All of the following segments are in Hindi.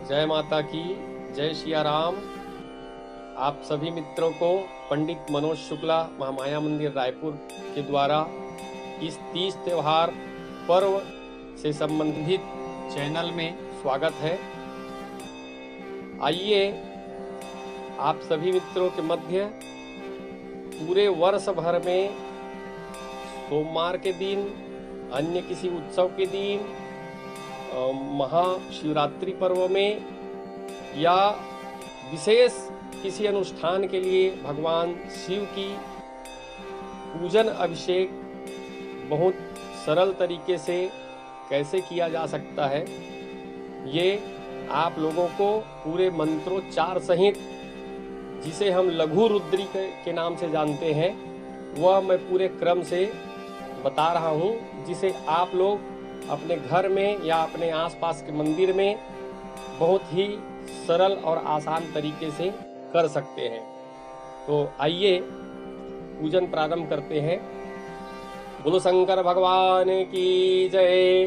जय माता की, जय सिया राम। आप सभी मित्रों को पंडित मनोज शुक्ला महामाया मंदिर रायपुर के द्वारा इस तीज त्योहार पर्व से संबंधित चैनल में स्वागत है। आइए आप सभी मित्रों के मध्य पूरे वर्ष भर में सोमवार के दिन, अन्य किसी उत्सव के दिन, महाशिवरात्रि पर्व में या विशेष किसी अनुष्ठान के लिए भगवान शिव की पूजन अभिषेक बहुत सरल तरीके से कैसे किया जा सकता है, ये आप लोगों को पूरे मंत्रोच्चार सहित, जिसे हम लघु रुद्री के नाम से जानते हैं, वह मैं पूरे क्रम से बता रहा हूँ, जिसे आप लोग अपने घर में या अपने आसपास के मंदिर में बहुत ही सरल और आसान तरीके से कर सकते हैं। तो आइए पूजन प्रारंभ करते हैं। बोलो शंकर भगवान की जय।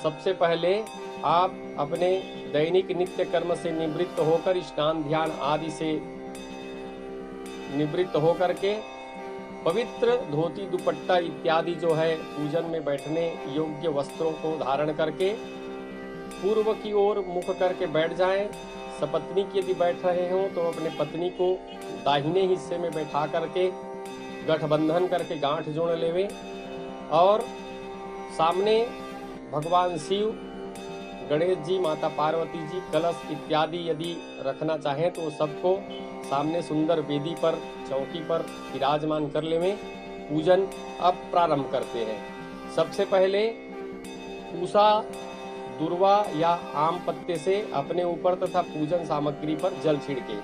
सबसे पहले आप अपने दैनिक नित्य कर्म से निवृत्त होकर, स्नान ध्यान आदि से निवृत्त होकर के पवित्र धोती दुपट्टा इत्यादि जो है पूजन में बैठने योग्य वस्त्रों को धारण करके पूर्व की ओर मुख करके बैठ जाएं। सपत्नी की यदि बैठ रहे हों तो अपने पत्नी को दाहिने हिस्से में बैठा करके गठबंधन करके गांठ जोड़ लेवे और सामने भगवान शिव, गणेश जी, माता पार्वती जी, कलश इत्यादि यदि रखना चाहें तो सबको सामने सुंदर वेदी पर, चौकी पर विराजमान कर लेवें। पूजन अब प्रारंभ करते हैं। सबसे पहले पूसा, दुर्वा या आम पत्ते से अपने ऊपर तथा पूजन सामग्री पर जल छिड़के।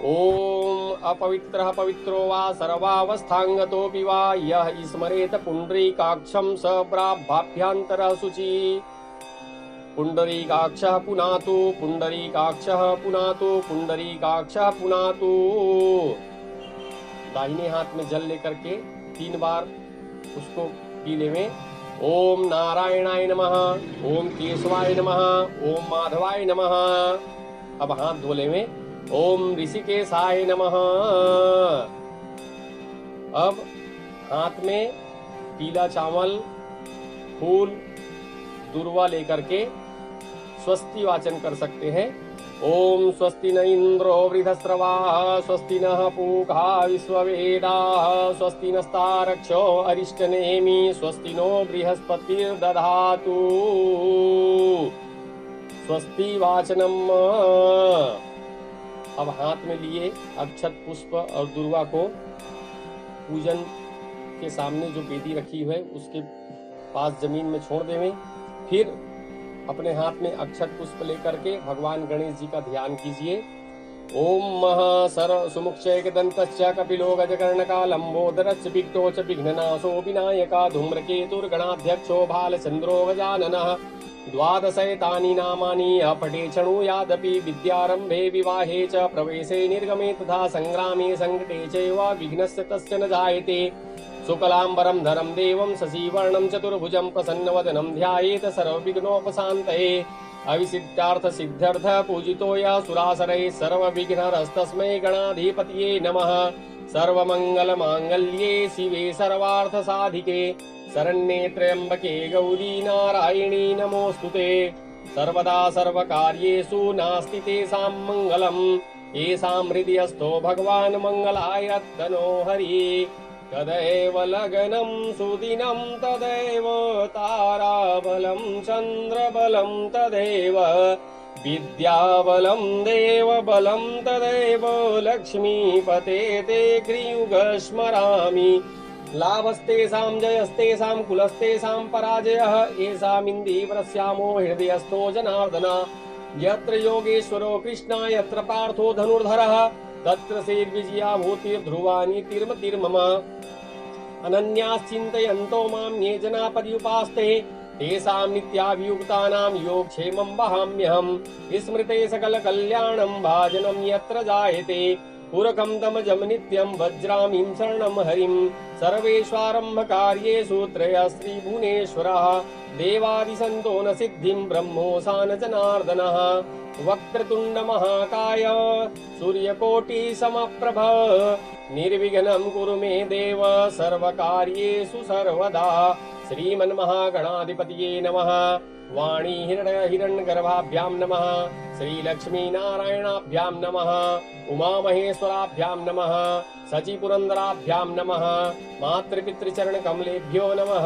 ओम अपवित्रः पवित्रो वा सर्वावस्थांगतोऽपि वा यः स्मरेत पुंडरीकाक्षं स प्राभाभ्यन्तरः शुचि। पुंडरीकाक्षः पुनातु, पुंडरीकाक्षः पुनातु, पुंडरीकाक्षः पुनातु। दाहिने हाथ में जल लेकर के 3 बार उसको पी लेवें। ओम नारायणाय नमः, ओम केशवाय नमः, ओम माधवाय नमः। अब हाथ धो लेवें। ओम ऋषिकेशाय नमः। अब हाथ में पीला चावल, फूल, दुर्वा लेकर के स्वस्ति वाचन कर सकते हैं। ओम स्वस्ति न इंद्रो वृद्धस्रवाः, स्वस्ति नः पूषा विश्ववेदाः, स्वस्ति नस्तारक्षो अरिष्टनेमि, स्वस्ति नो बृहस्पतिर्दधातु। स्वस्ति वाचनम्। अब हाथ में लिए अक्षत, पुष्प और दुर्वा को पूजन के सामने जो वेदी रखी है उसके पास जमीन में छोड़ देवें। फिर अपने हाथ में अक्षत पुष्प लेकर के भगवान गणेश जी का ध्यान कीजिए। ओम महा सर्व सुमुक्षैक दंतश्च कपिलो गजकर्णका लंबोदरश्च विघ्नो च विघ्ननाशो विनायका धूम्रकेतुर्गणाध्यक्षो भालचंद्रो गजाननः। द्वादशैतानि नामानि अपठे शृणुयादपि विद्यारंभे विवाहे च प्रवेशे निर्गमे तथा संग्रामे संकटे चैव विघ्नस्य तस्य न जायते। शुक्लांबरं धरं देवं शशिवर्णं चतुर्भुजं प्रसन्नवदनं ध्यायेत सर्वविघ्नोपशान्तये। अविसिद्धार्थ सिद्ध्यर्थ पूजितो यः सुरासुरैः सर्वविघ्नहरस्तस्मै गणाधिपतये नमः। सर्वमंगलमांगल्ये शिवे सर्वार्थसाधिके शरण्ये त्र्यंबके गौरी नारायणी नमोस्तुते। सर्वदा सर्वकार्येषु नास्ति तेषां मंगलम्। येषां हृदयस्थो भगवान् मंगलाय रत्नो हरि। तदैव लगनं सुदिनं तदैव ताराबलं चन्द्रबलं तदैव विद्याबलं देवबलं तदैव लक्ष्मीपते ते कृयुगस्मरामि। लाभस्तेषां जयस्तेषां कुलस्तेषां पराजयः येषामिन्दीवरस्यामो हृदयस्थो जनार्दन। यत्र योगेश्वरो कृष्ण यत्र पार्थो धनुर्धरः तत्र श्रीर्विजया भूतिर्ध्रुवानि तिर्मतिर्मम। अनन्याश्चिन्तयन्तो मां ये जना पर्युपास्ते तेषां नित्याभियुक्तानां योगक्षेमं वहाम्यहम्। स्मृते सकलकल्याणं भाजनं यत्र जायते पुरकं तमजं नित्यं वज्रामीं शरणं हरिं सर्वेष्वारम्भकार्येषु त्रयस्त्रिभुवनेश्वरः देवादिसन्तो न सिद्धिं ब्रह्मोऽसान जनार्दनः वक्रतुण्ड महाकाय सूर्यकोटिसमप्रभ निर्विघ्नं कुरु मे देव सर्वकार्येषु सर्वदा श्रीमन्महागणाधिपतये नमः। वाणी हिरण्यगर्भाभ्यां नमः। श्रीलक्ष्मीनारायणाभ्यां नमः। उमामहेश्वराभ्यां नमः। सचिपुरन्दराभ्यां नमः। मातृपितृचरणकमलेभ्यो नमः।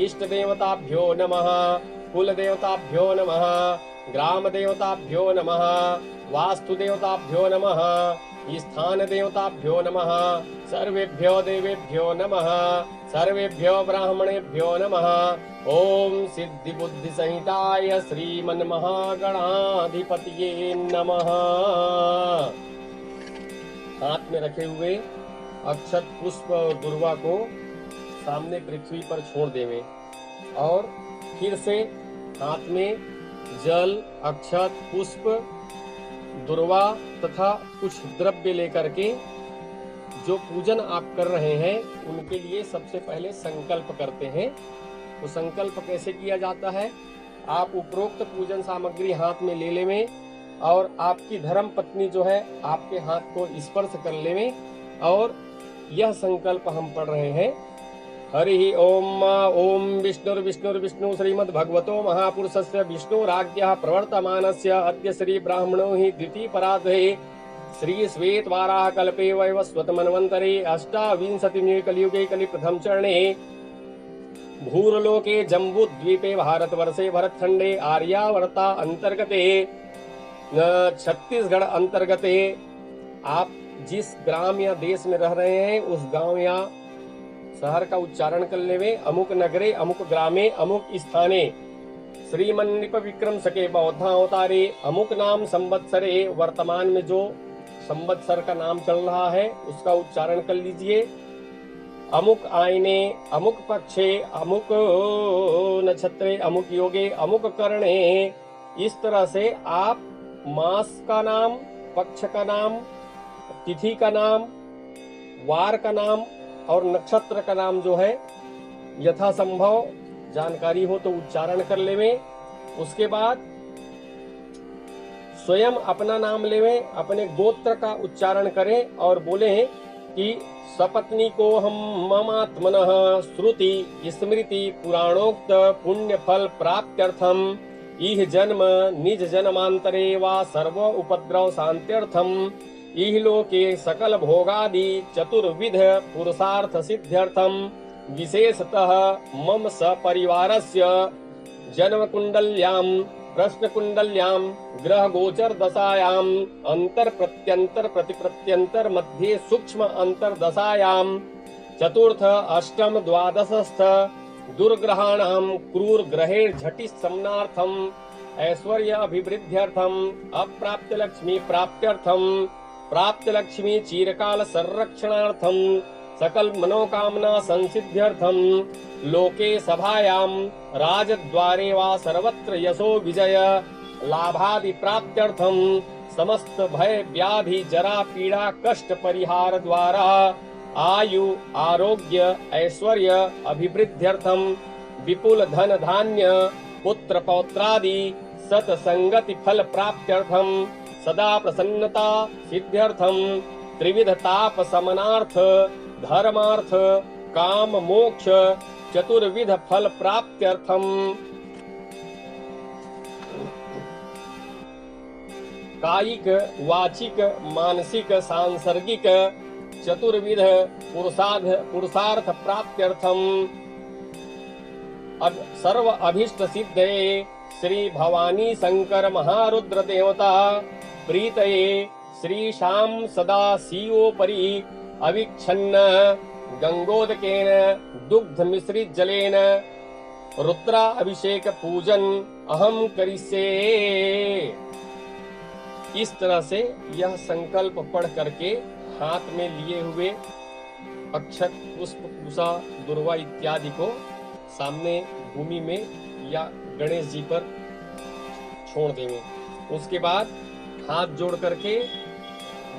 इष्टदेवताभ्यो नमः। कुलदेवताभ्यो नमः। ग्रामदेवताभ्यो नमः। वास्तुदेवताभ्यो नमः। स्थानदेवताभ्यो नमः। सर्वेभ्यो देवेभ्यो नमः। सर्वेभ्यो ब्राह्मणेभ्यो नमः। ओम सिद्धि बुद्धि संहिताय श्रीमन्महागणाधिपतये नमः। हाथ में रखे हुए अक्षत पुष्प और दुर्वा को सामने पृथ्वी पर छोड़ देवे और फिर से हाथ में जल, अक्षत, पुष्प, दुर्वा तथा कुछ द्रव्य लेकर के जो पूजन आप कर रहे हैं उनके लिए सबसे पहले संकल्प करते हैं। तो संकल्प कैसे किया जाता है? आप उपरोक्त पूजन सामग्री हाथ में ले लेवें और आपकी धर्म पत्नी जो है आपके हाथ को स्पर्श कर लेवें और यह संकल्प हम पढ़ रहे हैं। हरि ओम ओम विष्णुर्विष्णुर्विष्णु श्रीमद्भगवतो महापुरुषस्य विष्णुराज्ञः प्रवर्तमानस्य अद्य श्री ब्राह्मणो हि द्वितीय परार्धे श्री श्वेत वाराह कल्पे वैवस्वत मन्वन्तरे अष्टाविंशतिमे कलियुगे कलि प्रथम चरणे भूरलोके जम्बूद्वीपे भारतवर्षे भरतखंडे आर्यावर्ता अंतर्गते छत्तीसगढ़ अंतर्गते आप जिस ग्राम या देश में रह रहे हैं उस गांव या शहर का उच्चारण कर लेवे। अमुक नगरे अमुक ग्रामे अमुक स्थाने श्रीमन्नृप विक्रम सके बौद्धावतारे अमुक नाम संवत्सरे, वर्तमान में जो संवत्सर का नाम चल रहा है उसका उच्चारण कर लीजिए। अमुक आयने अमुक पक्षे अमुक नक्षत्रे अमुक योगे अमुक करणे, इस तरह से आप मास का नाम, पक्ष का नाम, तिथि का नाम, वार का नाम और नक्षत्र का नाम जो है यथासंभव जानकारी हो तो उच्चारण कर लेवें। उसके बाद स्वयं अपना नाम लेवें, अपने गोत्र का उच्चारण करें और बोले कि सपत्नी को हम ममात्मनः श्रुति स्मृति पुराणोक्त पुण्य फल प्राप्त्यर्थम इह जन्म निज जन्मांतरे वा सर्व उपद्रव शांत्यर्थम इह लोके सकल भोगादि चतुर्विध पुरुषार्थ सिद्ध्यर्थम विशेषतः मम सपरिवारस्य जन्म कुंडल्यां प्रश्न कुंडल्यां ग्रह गोचर दशायां अंतर प्रत्यंतर प्रतिप्रत्यंतर मध्य सूक्ष्म अंतर दशायां चतुर्थ अष्टम द्वादशस्थ दुर्ग्रहाणां क्रूर ग्रहेर झटि समनार्थम ऐश्वर्य अभिवृद्ध्यर्थम अप्राप्त लक्ष्मी प्राप्त्यर्थम प्राप्त लक्ष्मी चिरकाल संरक्षणार्थम सकल मनोकामना संसिद्ध्यर्थम लोके सभायां राजद्वारे वा सर्वत्र यशो विजय लाभादि प्राप्त्यर्थम समस्त भय व्याधि जरा पीड़ा कष्ट परिहार द्वारा आयु आरोग्य ऐश्वर्य अभिवृद्ध्यर्थम विपुल धन धान्य पुत्र पौत्रादि सत्संगति फल प्राप्त्यर्थम सदा प्रसन्नता सिद्ध्यर्थम त्रिविध ताप समनार्थ धर्मार्थ काम मोक्ष चतुर्विध फल प्राप्त्यर्थम कायिक वाचिक मानसिक सांसर्गिक चतुर्विध पुरुषार्थ प्राप्त्यर्थम सर्व अभीष्ट सिद्धे श्री भवानी शंकर महारुद्र देवता प्रीतये श्री शाम सदा सीओपरि अविच्छन्न गंगोदकेन दुग्ध मिश्रित जलेन रुद्रा अभिषेक पूजन अहम करिष्ये। इस तरह से यह संकल्प पढ़ करके हाथ में लिए हुए अक्षत पुष्प पूषा दुर्वा इत्यादि को सामने भूमि में या गणेश जी पर छोड़ देंगे। उसके बाद हाथ जोड़ करके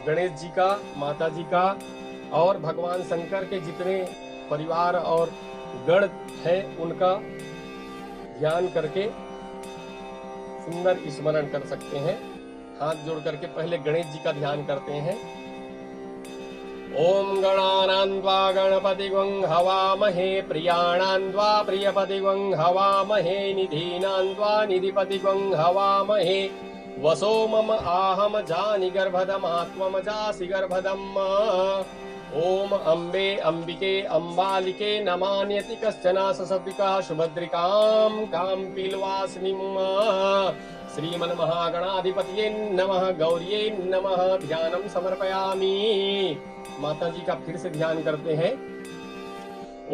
गणेश जी का, माता जी का और भगवान शंकर के जितने परिवार और गण है उनका ध्यान करके सुंदर स्मरण कर सकते हैं। हाथ जोड़ करके पहले गणेश जी का ध्यान करते हैं। ओम गणानान्वा गणपतिगं हवामहे प्रियाणान्वा प्रियपतिगं हवामहे निधीनान्वा निधिपतिगं हवामहे वसो मम आहम जानि गर्भदमात्मजासि गर्भदम्। ओम अम्बे अम्बिके अम्बालिके नमान्यति कश्चन ससद्विकः सुभद्रिकां कां पीलवासिनीं। श्रीमन्महागणाधिपतये नमः, गौर्यै नमः। ध्यानं समर्पयामि। माता जी का फिर से ध्यान करते हैं।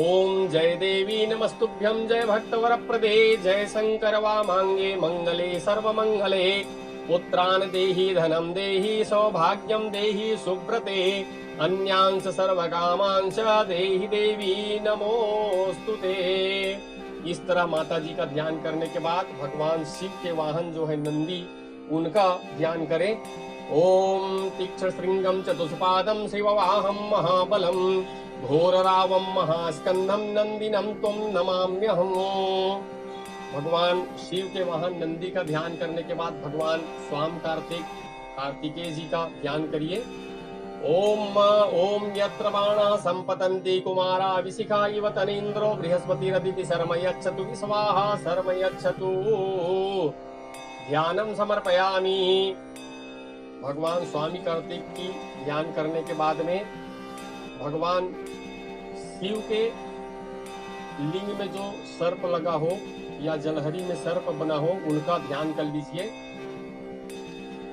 ओम जय देवी नमस्तुभ्यं, जय भक्तवरप्रदे, जय शंकर वामांगे मंगले सर्वमंगले। पुत्रान् देहि धनं देहि सौभाग्यं देहि सुव्रते, अन्यांश सर्वकामांश देहि देवी नमोस्तुते। इस तरह माता जी का ध्यान करने के बाद भगवान शिव के वाहन जो है नंदी, उनका ध्यान करें। ओम तीक्ष्ण श्रृंगम चतुष्पादम शिववाहं महाबलम घोररावं महास्कंदम नंदिनं त्वं नमाम्यहम्। भगवान शिव के वाहन नंदी का ध्यान करने के बाद भगवान स्वाम कार्तिकेय जी का ध्यान करिए। ओम ओम यत्र बाणा संपतन्ति कुमारा विशिखा इव तनीन्द्रो बृहस्पतिरदिति शर्मयच्छतु विश्वाहा शर्मयच्छतु। ध्यानं समर्पयामि। भगवान स्वामी कार्तिक की ध्यान करने के बाद में भगवान शिव के लिंग में जो सर्प लगा हो या जलहरी में सर्प बना हो उनका ध्यान कर लीजिए।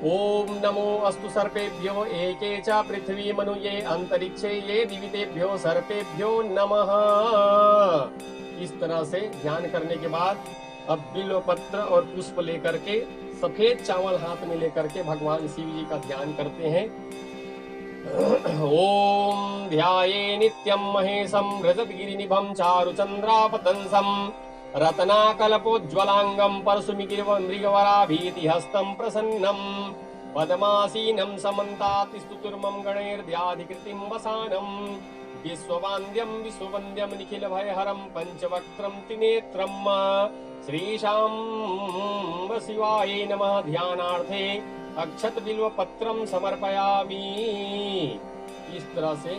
ओम नमो अस्तु सर्पेभ्यो एके च पृथ्वी मनु ये अंतरिक्षे ये दिवितेभ्यो सर्पेभ्यो नमः। इस तरह से ध्यान करने के बाद अब बिल्व पत्र और पुष्प लेकर के सफेद चावल हाथ में लेकर के भगवान शिव जी का ध्यान करते हैं। ओम ध्याये नित्यं महेशं रजतगिरिनिभं चारुचंद्रावतंसं रत्नाकल्पोज्ज्वलांगं परशुमृगवराभीतिहस्तं प्रसन्नं पद्मासीनं समन्तात् स्तुतिर्मं गणैर्ध्याधिकृतिं वसानं विश्ववन्द्यं विश्ववन्द्यं निखिलभयहरं पंचवक्त्रं त्रिनेत्रं श्रीशाम्ब शिवाय नमः। ध्यानार्थे अक्षत बिल्व पत्रम समर्पयामि। इस तरह से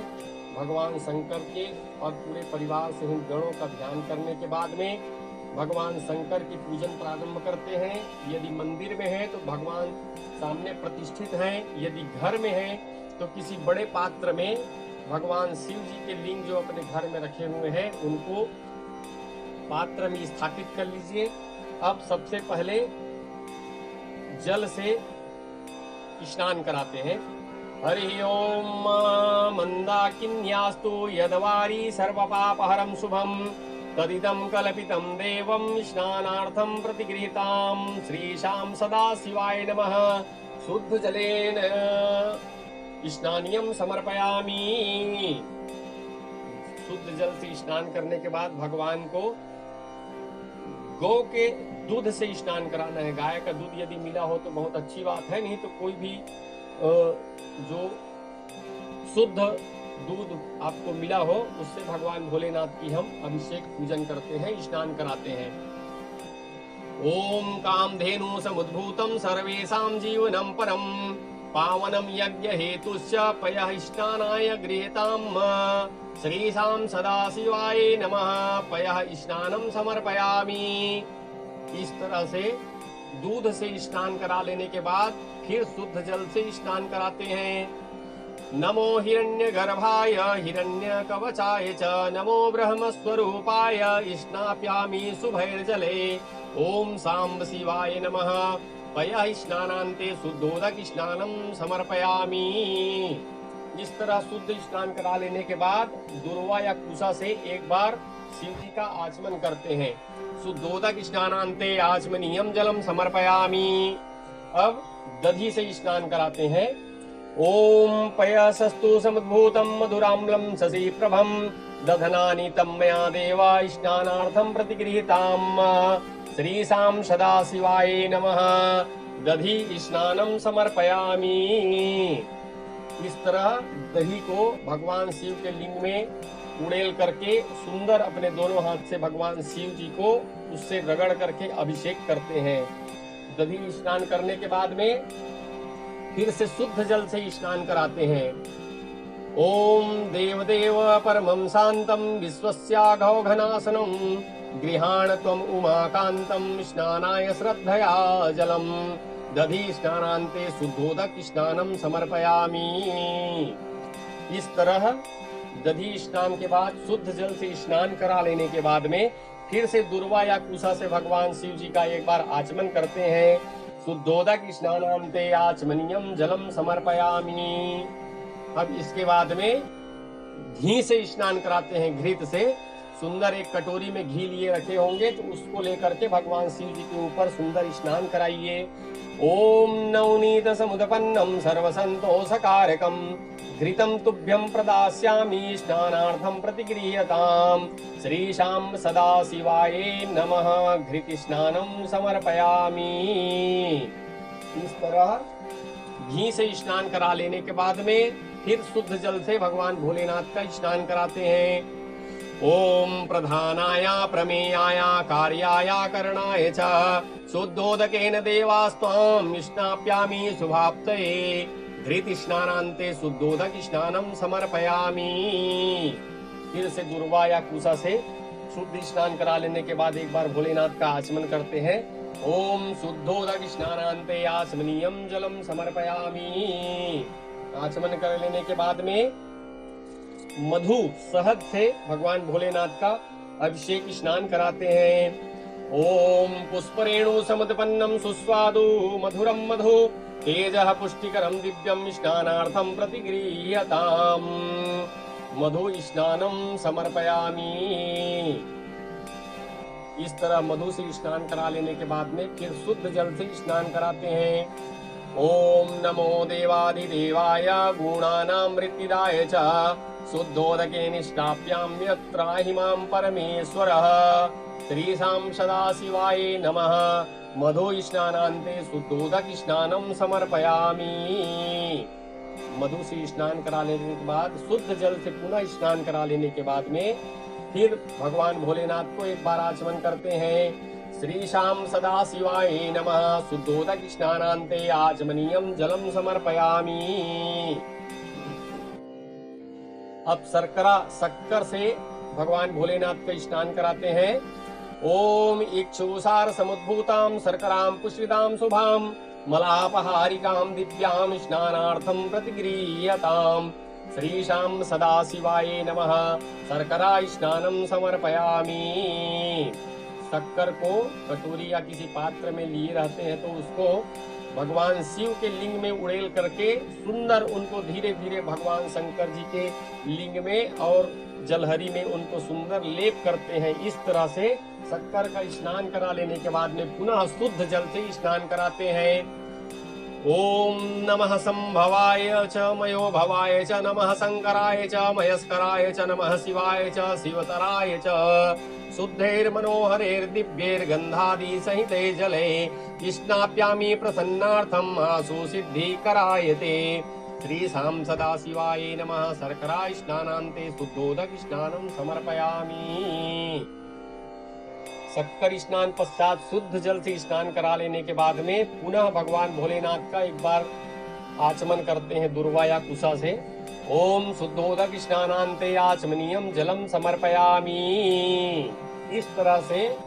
भगवान शंकर के और पूरे परिवार से इन गणों का ध्यान करने के बाद में भगवान शंकर की पूजन प्रारंभ करते हैं। यदि मंदिर में है तो भगवान सामने प्रतिष्ठित हैं, यदि घर में है तो किसी बड़े पात्र में भगवान शिव जी के लिंग जो अपने घर में रखे हुए हैं उनको पात्र में स्थापित कर लीजिए। अब सबसे पहले जल से स्नान कराते हैं। हरि ओम मंदाकिन्यास्तु यदवारी सर्वपापहरं शुभम तदिदं कल्पितं देवं स्नानार्थं प्रतिगृहीतां श्रीशां सदाशिवाय नमः। शुद्ध जलेन स्नानियं समर्पयामि। शुद्ध जल से स्नान करने के बाद भगवान को गौ के दूध से स्नान कराना है। गाय का दूध यदि मिला हो तो बहुत अच्छी बात है, नहीं तो कोई भी जो शुद्ध दूध आपको मिला हो उससे भगवान भोलेनाथ की हम अभिषेक पूजन करते हैं, स्नान कराते हैं। ओम कामधेनु समुद्भूतं सर्वेषां जीवनं परं पावनं यज्ञ हेतुश्च पयः स्नानाय गृहीताम् श्रीशां सदाशिवाय नमः। पयः स्नानं समर्पयामि। इस तरह से दूध से स्नान करा लेने के बाद फिर शुद्ध जल से स्नान कराते हैं। नमो हिरण्यगर्भाय हिरण्यकवचाय च नमो ब्रह्मस्वरूपाय स्नाप्यामि शुभैर्जले। ओम सांब शिवाय नमः। पयः स्नानान्ते शुद्धोदक स्नानं समर्पयामि। इस तरह शुद्ध स्नान करा लेने के बाद दुर्वा या कुशा से एक बार शिव जी का आचमन करते हैं। शुद्धोदक स्नानान्ते आचमनीयं जलम समर्पयामि। अब दधी से स्नान कराते हैं। ओम पयसस्तु समुद्भूतं मधुराम्लं शशि प्रभं दधनानि तं मया देवा स्नानार्थं प्रतिगृहीताम् श्रीशां सदाशिवाय नमः। दधी स्नानं समर्पयामि। इस तरह दही को भगवान शिव के लिंग में उड़ेल करके सुंदर अपने दोनों हाथ से भगवान शिव जी को उससे रगड़ करके अभिषेक करते हैं। दधी स्नान करने के बाद में फिर से शुद्ध जल से स्नान कराते हैं। ओम देवदेव परमं शांतम विश्वस्याघौ घनासनम गृहाण त्वम उमाकांतम स्नानाय श्रद्धया जलम दधी स्नानांते शुद्धोदक स्नानम समर्पयामि। इस तरह दधी स्नान के बाद शुद्ध जल से स्नान करा लेने के बाद में फिर से दुर्वा या कुशा से भगवान शिव जी का एक बार आचमन करते हैं। शुद्धोदक स्नानांते आचमनीयम जलम समर्पयामि। अब इसके बाद में घी से स्नान कराते हैं। घृत से सुंदर एक कटोरी में घी लिए रखे होंगे तो उसको लेकर के भगवान शिव जी के ऊपर सुंदर स्नान कराइए। ओम नवनीत समुदपन्नम सर्वसंतोषकारकम घृतम तुभ्यं प्रदास्यामि स्नानार्थं प्रतिगृह्यताम् श्रीशां सदाशिवाय नमः घृत स्नानं समर्पयामि। इस तरह घी से स्नान करा लेने के बाद में फिर शुद्ध जल से भगवान भोलेनाथ का स्नान कराते हैं। ओम प्रधानाय प्रमेयाय कार्याय करणाय च शुद्धोदकेन देवास्त्वां स्नाप्यामि शुभाप्तये घृत स्नानांते शुद्धोदक स्नानं समर्पयामि। फिर से दुर्वा या कुशा से शुद्ध स्नान करा लेने के बाद एक बार भोलेनाथ का आचमन करते हैं। ओम शुद्धोदक स्नानांते आचमनीयम जलम समर्पयामि। आचमन कर लेने के बाद में मधु शहद से भगवान भोलेनाथ का अभिषेक स्नान कराते हैं। ओम पुष्परेणु समुत्पन्नम सुस्वादु मधुरम मधु तेजः पुष्टिकरम दिव्यम स्नानार्थं प्रतिगृह्यताम् मधु स्नानं समर्पयामि। इस तरह मधु से स्नान करा लेने के बाद में फिर शुद्ध जल से स्नान कराते हैं। ओम नमो देवाधिदेवाय गुणानां वृत्तिदाय च शुद्धोदकेन स्नाप्याम्यत्राहि मां परमेश्वरः श्रीशां सदाशिवाय नमः मधु स्नानांते शुद्धोदक स्नानं समर्पयामि। मधु से स्नान करा लेने के बाद शुद्ध जल से पुनः स्नान करा लेने के बाद में फिर भगवान भोलेनाथ को एक बार आचमन करते हैं। श्रीशां सदाशिवाय नमः शुद्धोदक स्नानांते आचमनीयम जलम समर्पयामि। अब शक्कर से भगवान भोलेनाथ का स्नान कराते हैं। ओम इक्षुसार समुद्भूतां शर्करां पुष्पितां शुभां मलापहारिकां दिव्यां स्नानार्थं प्रतिगृह्यताम् श्रीशां सदाशिवाय नमः शर्करा स्नानं समर्पयामि। शक्कर को कटोरी या किसी पात्र में लिए रहते हैं तो उसको भगवान शिव के लिंग में उड़ेल करके सुंदर उनको धीरे धीरे भगवान शंकर जी के लिंग में और जलहरी में उनको सुंदर लेप करते हैं। इस तरह से शक्कर का स्नान करा लेने के बाद में पुनः शुद्ध जल से स्नान कराते हैं। ओम नमः संभवाय च मयो भवाय च नमः शंकराय च महेश्वराय च नमः शिवाय च शिवतराय च शुद्धैर्मनोहरैर्दिव्यैर्गन्धादि सहिते जले स्नाप्यामि प्रसन्नार्थम् आशु सिद्धिकरायते श्रीशां सदाशिवाय नमः शर्करा स्नानान्ते शुद्धोदक स्नानं समर्पयामि। शक्कर स्नान पश्चात शुद्ध जल से स्नान करा लेने के बाद में पुनः भगवान भोलेनाथ का एक बार आचमन करते हैं दुर्वा या कुशा से। ओम शुद्धोदक स्नानांते आचमनीयम जलम समर्पयामि। इस तरह से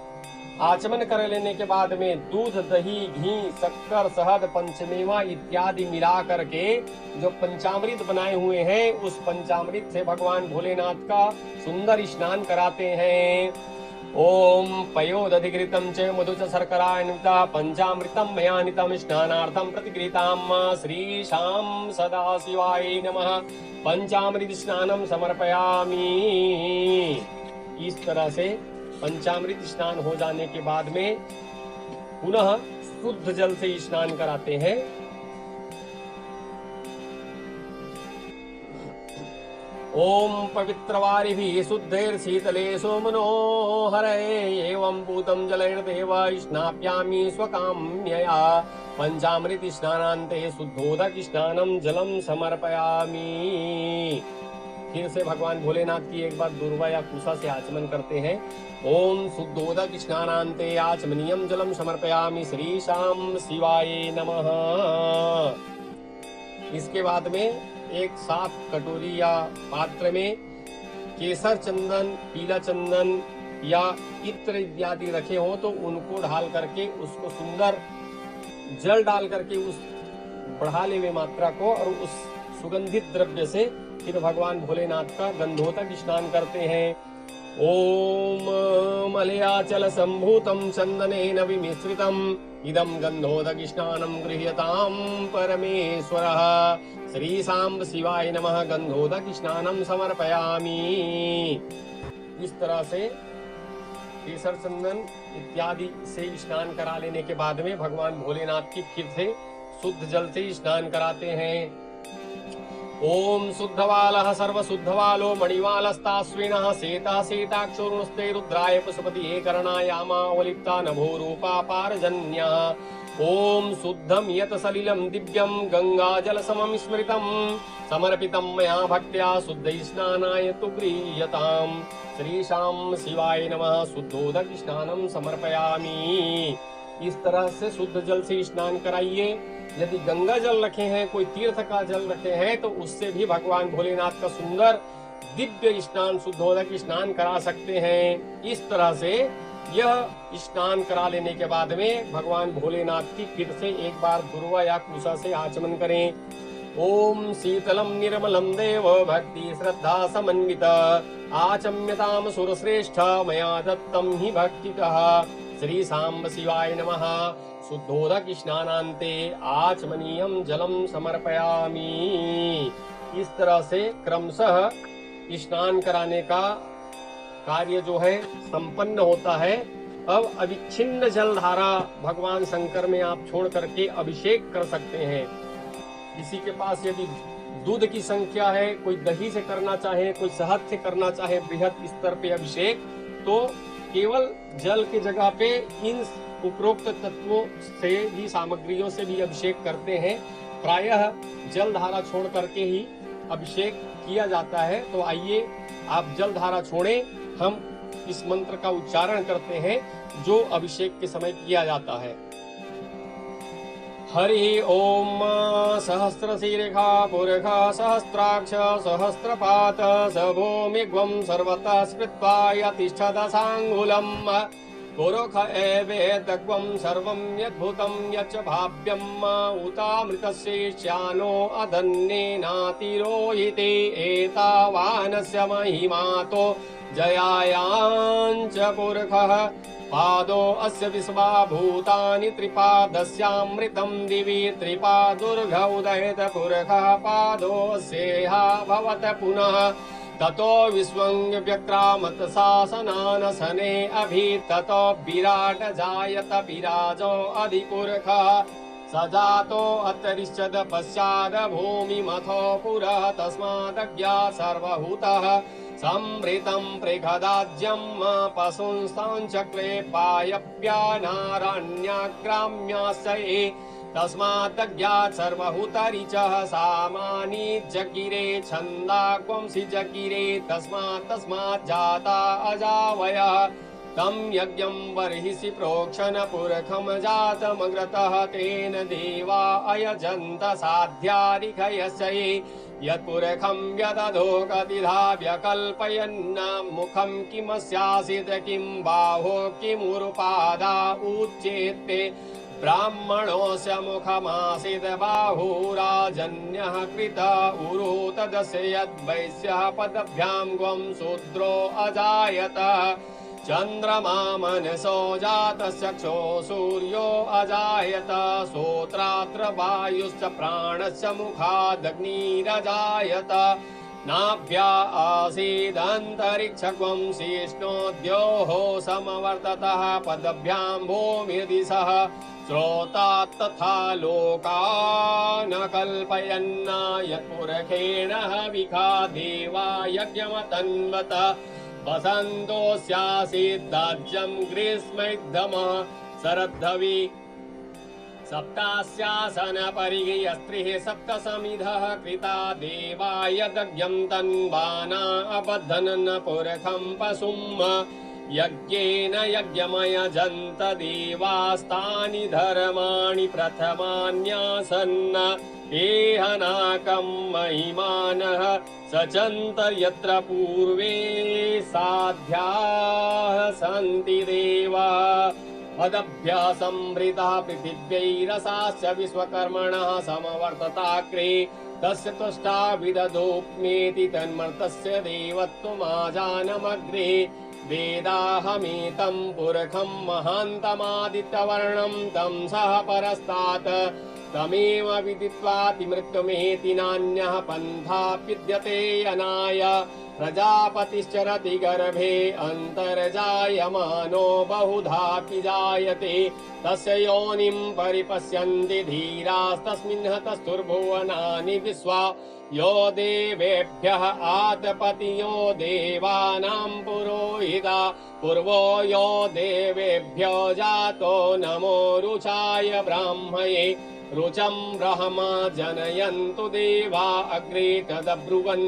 आचमन कर लेने के बाद में दूध दही घी शक्कर शहद पंचमेवा इत्यादि मिला करके जो पंचामृत बनाए हुए हैं उस पंचामृत से भगवान भोलेनाथ का सुंदर स्नान कराते हैं। ओम पयोदधिकृतं च मधु च शर्करान्विता पंचामृतं मयानितं स्नानार्थं प्रतिगृहीतां श्रीशां सदाशिवाय नमः पंचामृत स्नानं समर्पयामि। इस तरह से पंचामृत स्नान हो जाने के बाद में पुनः शुद्ध जल से स्नान कराते हैं। ओम पवित्रवारिभिः शुद्धैर्शीतलेषु मनोहरये एवं पूतं जलैर्देव स्नाप्यामि स्वकाम्यया पंचामृत स्नानान्ते शुद्धोदक स्नानं जलम समर्पयामि। फिर से भगवान भोलेनाथ की एक बार दुर्वा या कुशा से आचमन करते हैं। ओम शुद्धोदक स्नानान्ते आचमनीयम जलम समर्पयामि श्री शाम शिवाय नमः। इसके बाद में एक साफ कटोरी या पात्र में केसर चंदन, पीला चंदन या इत्र इत्यादि रखे हो तो उनको ढाल करके उसको सुंदर जल डाल करके उस बढ़ा ले हुए मात्रा को और उस सुगंधित द्रव्य से फिर भगवान भोलेनाथ का गंधोदक स्नान करते हैं। ओम मलयाचल संभूतम चंदनेन विमिश्रितम इदं गंधोदक स्नानं गृह्यतां परमेश्वरः श्री सांब शिवाय नमः गंधोदक स्नानं समर्पयामि। इस तरह से केसर चंदन इत्यादि से स्नान करा लेने के बाद में भगवान भोलेनाथ की फिर से शुद्ध जल से स्नान कराते हैं। ओम शुद्धवालः सर्वशुद्धवालो मणिवालस्ताश्विनः शेतः शेताक्षोरुणस्ते रुद्राय पशुपतिये करणायामावलिप्ता नभोरूपा पारजन्यः। ओम शुद्धं यत् सलिलं दिव्यं गंगाजलसमं स्मृतं समर्पितं मया भक्त्या शुद्ध स्नानाय तु गृह्यताम् श्री शाम शिवाय नमः शुद्धोदक स्नानं समर्पयामि। इस तरह से शुद्ध जल से स्नान कराइए। यदि गंगा जल रखे हैं, कोई तीर्थ का जल रखे हैं तो उससे भी भगवान भोलेनाथ का सुंदर दिव्य स्नान शुद्धोदक स्नान करा सकते हैं। इस तरह से यह स्नान करा लेने के बाद में भगवान भोलेनाथ की फिर से एक बार दुर्वा या कुशा से आचमन करें। ओम शीतलम निर्मलम देव भक्ति श्रद्धा समन्वित आचम्यताम सुरश्रेष्ठ मया दत्तम हि भक्तितः श्री सांब शिवाय नमः शुद्धोदक स्नानान्ते आचमनीयम जलम समर्पयामि। इस तरह से क्रमशः स्नान कराने का कार्य जो है संपन्न होता है। अब अविच्छिन्न जलधारा भगवान शंकर में आप छोड़ करके अभिषेक कर सकते हैं। किसी के पास यदि दूध की संख्या है, कोई दही से करना चाहे, कोई शहद से करना चाहे बृहद स्तर पे अभिषेक, तो केवल जल की जगह पे इन उपरोक्त तत्वों से भी सामग्रियों से भी अभिषेक करते हैं। प्रायः जल धारा छोड़ करके ही अभिषेक किया जाता है। तो आइए आप जल धारा छोड़ें, हम इस मंत्र का उच्चारण करते हैं जो अभिषेक के समय किया जाता है। हरि ओम सहस्रशीर्षा पुरुष सहस्राक्ष सहस्रपात स भूमिग्वं सर्वतः स्मृत्वा यतिष्ठदशाङ्गुलम् पुरुष एवेदग्वं सर्वं यद्भुतं यच्च भाव्यम् उतामृतस्येष्यानो अधन्येनातिरोहिते एतावानस्य महिमातो जयायाञ्च पुरुषः पादो अस्य विश्वा भूतानि त्रिपादस्यामृतं दिवि त्रिपादुर्घ उदयत पुरुषः पादोऽस्येहा भवत पुनः ततो विश्वं व्यक्रामत शासनानसने अभि ततो विराट जायत विराजो अधिपुरुषः स जातो अतरिष्यद पश्चाद भूमिमथो पुरः तस्मादज्ञा सर्वभूतः संवृतं प्रगदाज्यं पशुंस्ताञ्चक्रे पायव्यानारण्याग्राम्याश्रये तस्मादज्ञात् सर्वभूतरिचः सामानि जगिरे छन्दाक्वंसि जगिरे तस्मात् जाता अजावयः तं यज्ञं बर्हिषि प्रोक्षण पुरखं जातमग्रतः तेन देवा अयजन्त साध्यारिखयस्य यत्पुरखं व्यदधो कतिधा व्यकल्पयन्न मुखं किमस्यासीत् किं बाहो किमुरुपादा उच्येते ब्राह्मणोऽस्य मुखमासीत् बाहुराजन्यः कृत उरु तदस्य यद्वैश्यः पदभ्यां ग्वं शूद्रो अजायत चन्द्रमा मनसो जातश्चक्षो सूर्यो अजायत श्रोत्रात्र वायुश्च प्राणस्य मुखादग्निरजायत नाभ्या आसीदन्तरिक्षगं शिष्णोद्योः समवर्ततः पदभ्यां भूमिर्दिशः श्रोता तथा लोकान् कल्पयन् यत्पुरखेण हविखा देवा यज्ञमतन्वत वसन्तोऽस्यासीद्दाज्यं ग्रीष्मैद्धमः शरद्धवि सप्तास्यासन परिगयस्त्रिः सप्तसमिधः कृता देवा यज्ञं तन्वाना अबद्धन् पुरखं पशुम् यज्ञेन यज्ञमयजन्त देवास्तानि धर्माणि प्रथमान्यासन् एहनाकं महिमानः सचन्त यत्र पूर्वे साध्याः सन्ति देवाः अदभ्यासंवृता पृथिव्यैरसाश्च विश्वकर्मणः समवर्तताग्रे तस्य तुष्टा विदधोप्नेति तन्मर्तस्य देवत्वमाजानमग्रे वेदाहमेतं पुरखं महान्तमादित्यवर्णं तं सह परस्तात् तमेव विदित्वातिमृत्युमेति नान्यः पन्थाऽप्युद्यते अनाय प्रजापतिश्चरति गर्भे अन्तर्जायमानो बहुधापि जायते तस्य योनिं परिपश्यन्ति धीरास्तस्मिन् हतस्तुर्भुवनानि विश्वा यो देवेभ्यः आतपति यो देवानां पुरोहिता पूर्वो यो देवेभ्यो जातो नमो रुचाय ब्राह्मये रुचं ब्रह्म जनयन्तु देवा अग्रे तदब्रुवन्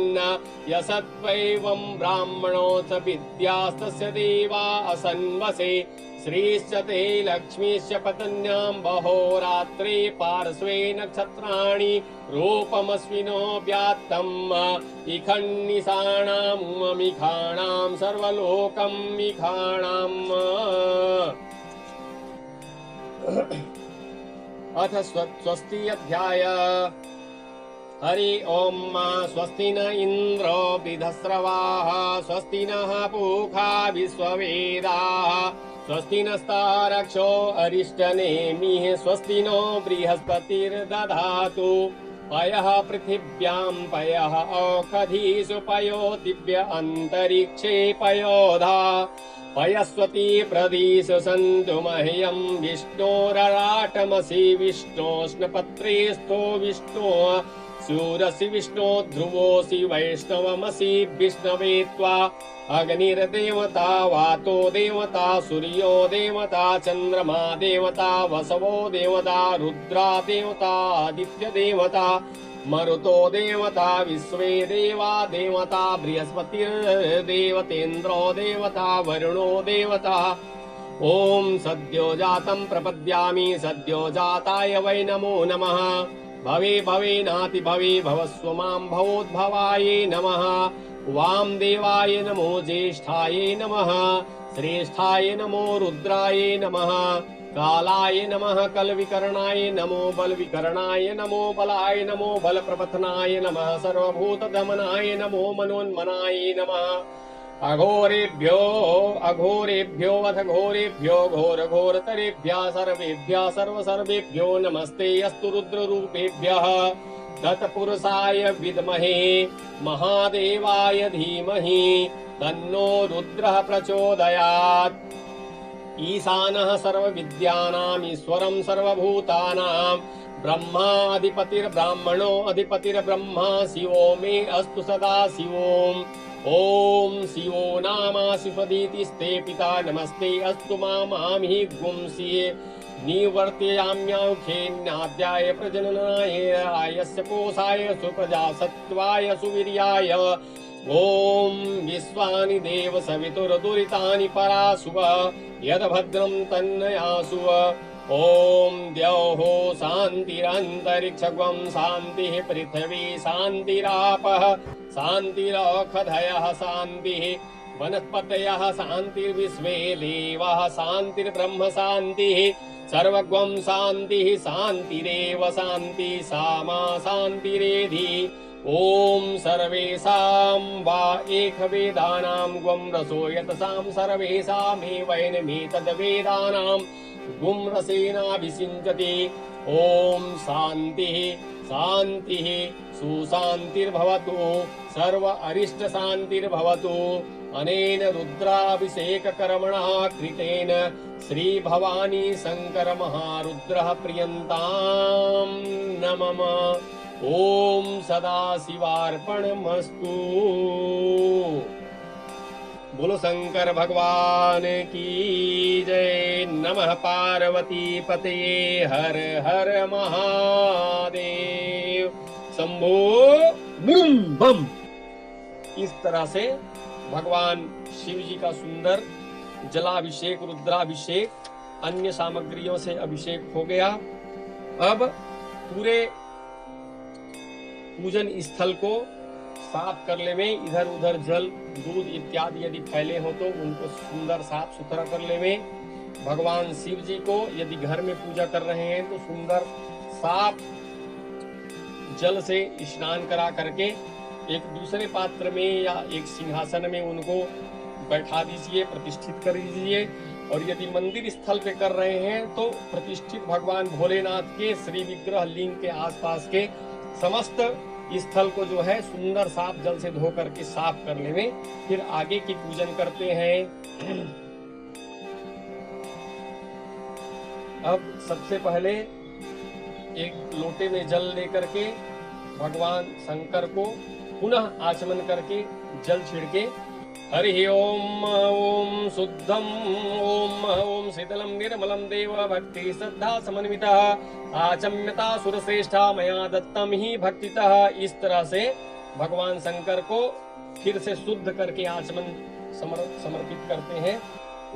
यसत्वैवं ब्राह्मणोऽथ विद्यास्तस्य देवा असन्वसे श्रीश्च ते लक्ष्मीश्च पत्न्यां बहोरात्रे पार्श्वे नक्षत्राणि रूपमस्विनो व्यात्तम् इखन्निशाणामुममिखाणां सर्वलोकं मिखाणाम् अथ स्वस्ति अध्याय हरि ओम स्वस्ति न इंद्रो वृधस्रवाः स्वस्ति नः पूषा विश्ववेदाः स्वस्ति नस्तारक्षो अरिष्टनेमिः स्वस्ति नो बृहस्पतिर्दधातु पयः पृथिव्यां पयः औषधीषु पयो दिव्य अन्तरिक्षे पयोधा पयस्वती प्रदिशु सन्तु मह्यं विष्णोरराटमसि विष्णोष्णपत्रेस्थो विष्णो सूरसि विष्णो ध्रुवोऽसि वैष्णवमसि विष्णवे त्वा अग्निर्देवता वातो देवता सूर्यो देवता चन्द्रमा देवता वसवो देवता रुद्रा देवता आदित्य देवता मरुतो देवता विश्वे देवा देवता बृहस्पतिर्देवतेन्द्रो देवता वरुणो देवता ओम सद्यो जातं प्रपद्यामि सद्यो जाताय वै नमो नमः भवे भवे नाति भवे भवस्व मां भवोद्भवाय नमः वाम देवाय नमो ज्येष्ठाय नमः श्रेष्ठाय नमो रुद्राय नमः कालाय नमः कलविकरणाय नमो बलविकरणाय नमो बलाय नमो बलप्रपथनाय नमः सर्वभूतदमनाय नमो मनोन्मनाय नमः अघोरेभ्यो अघोरेभ्यो अथ घोरेभ्यो घोरघोरतरेभ्यः सर्वेभ्यः सर्वसर्वेभ्यो नमस्ते अस्तु रुद्ररूपेभ्यः तत्पुरुषाय विद्महे महादेवाय धीमहि तन्नो रुद्रः प्रचोदयात् ईशानः सर्वविद्यानाम् ईश्वरं सर्वभूतानां ब्रह्माधिपतिर्ब्राह्मणो अधिपतिर्ब्रह्मा शिवो मे अस्तु सदा शिवोम् ओम शिवो नामाशिषदीतिस्ते पिता नमस्ते अस्तु मामहि गुंसि निवर्तयाम्यौखेन्याद्याय प्रजननाय आयस्य कोशाय सुप्रजासत्त्वाय सुवीर्याय ओम विश्वानि देव सवितुर्दुरितानि परासुव यद्भद्रं तन्नयासुव ओम द्यौः शान्तिरन्तरिक्षगं शान्तिः पृथिवी शान्तिरापः शान्तिरौषधयः शान्तिः वनस्पतयः शान्तिर्विश्वे देवाः शान्तिर्ब्रह्म शान्तिः सर्वगं शान्तिः शान्तिरेव शान्ति सामा शान्तिरेधि ओम सर्वेषां वा एकवेदानां गुं रसो यतसां सर्वेषामेवैनमेतद्वेदानां गुं रसेनाभिषिञ्चति ओम शान्तिः शान्तिः सुशान्तिर्भवतु सर्व अरिष्ट शान्तिर्भवतु। अनेन रुद्राभिषेककर्मणः कृतेन श्री भवानी शंकर महारुद्रः प्रियन्तां न मम। ओम सदाशिवार्पणमस्तु। बोलो शंकर भगवान की जय। नमः पार्वती पतये हर हर महादेव शंभो बूम बम। इस तरह से भगवान शिव जी का सुंदर जलाभिषेक, रुद्राभिषेक, अन्य सामग्रियों से अभिषेक हो गया। अब पूरे पूजन स्थल को साफ करने में इधर उधर जल, दूध इत्यादि यदि फैले हो तो उनको सुंदर साफ सुथरा करने में, भगवान शिव जी को यदि घर में पूजा कर रहे हैं तो सुंदर साफ जल से स्नान करा करके एक दूसरे पात्र में या एक सिंहासन में उनको बैठा दीजिए, प्रतिष्ठित कर दीजिए। और यदि मंदिर स्थल पे कर रहे हैं तो प्रतिष्ठित भगवान भोलेनाथ के श्री विग्रह लिंग के आसपास के समस्त स्थल को जो है सुंदर साफ जल से धो करके साफ करने में फिर आगे की पूजन करते हैं। अब सबसे पहले एक लोटे में जल लेकर के भगवान शंकर को पुनः आचमन करके जल छिड़के हरि ओम ओम शुद्धम ओम ओम शीतलम निर्मलम देव भक्ति श्रद्धा समन्वितः आचम्यता सुरश्रेष्ठा मया दत्तम ही भक्तितः। इस तरह से भगवान शंकर को फिर से शुद्ध करके आचमन समर्पित करते हैं।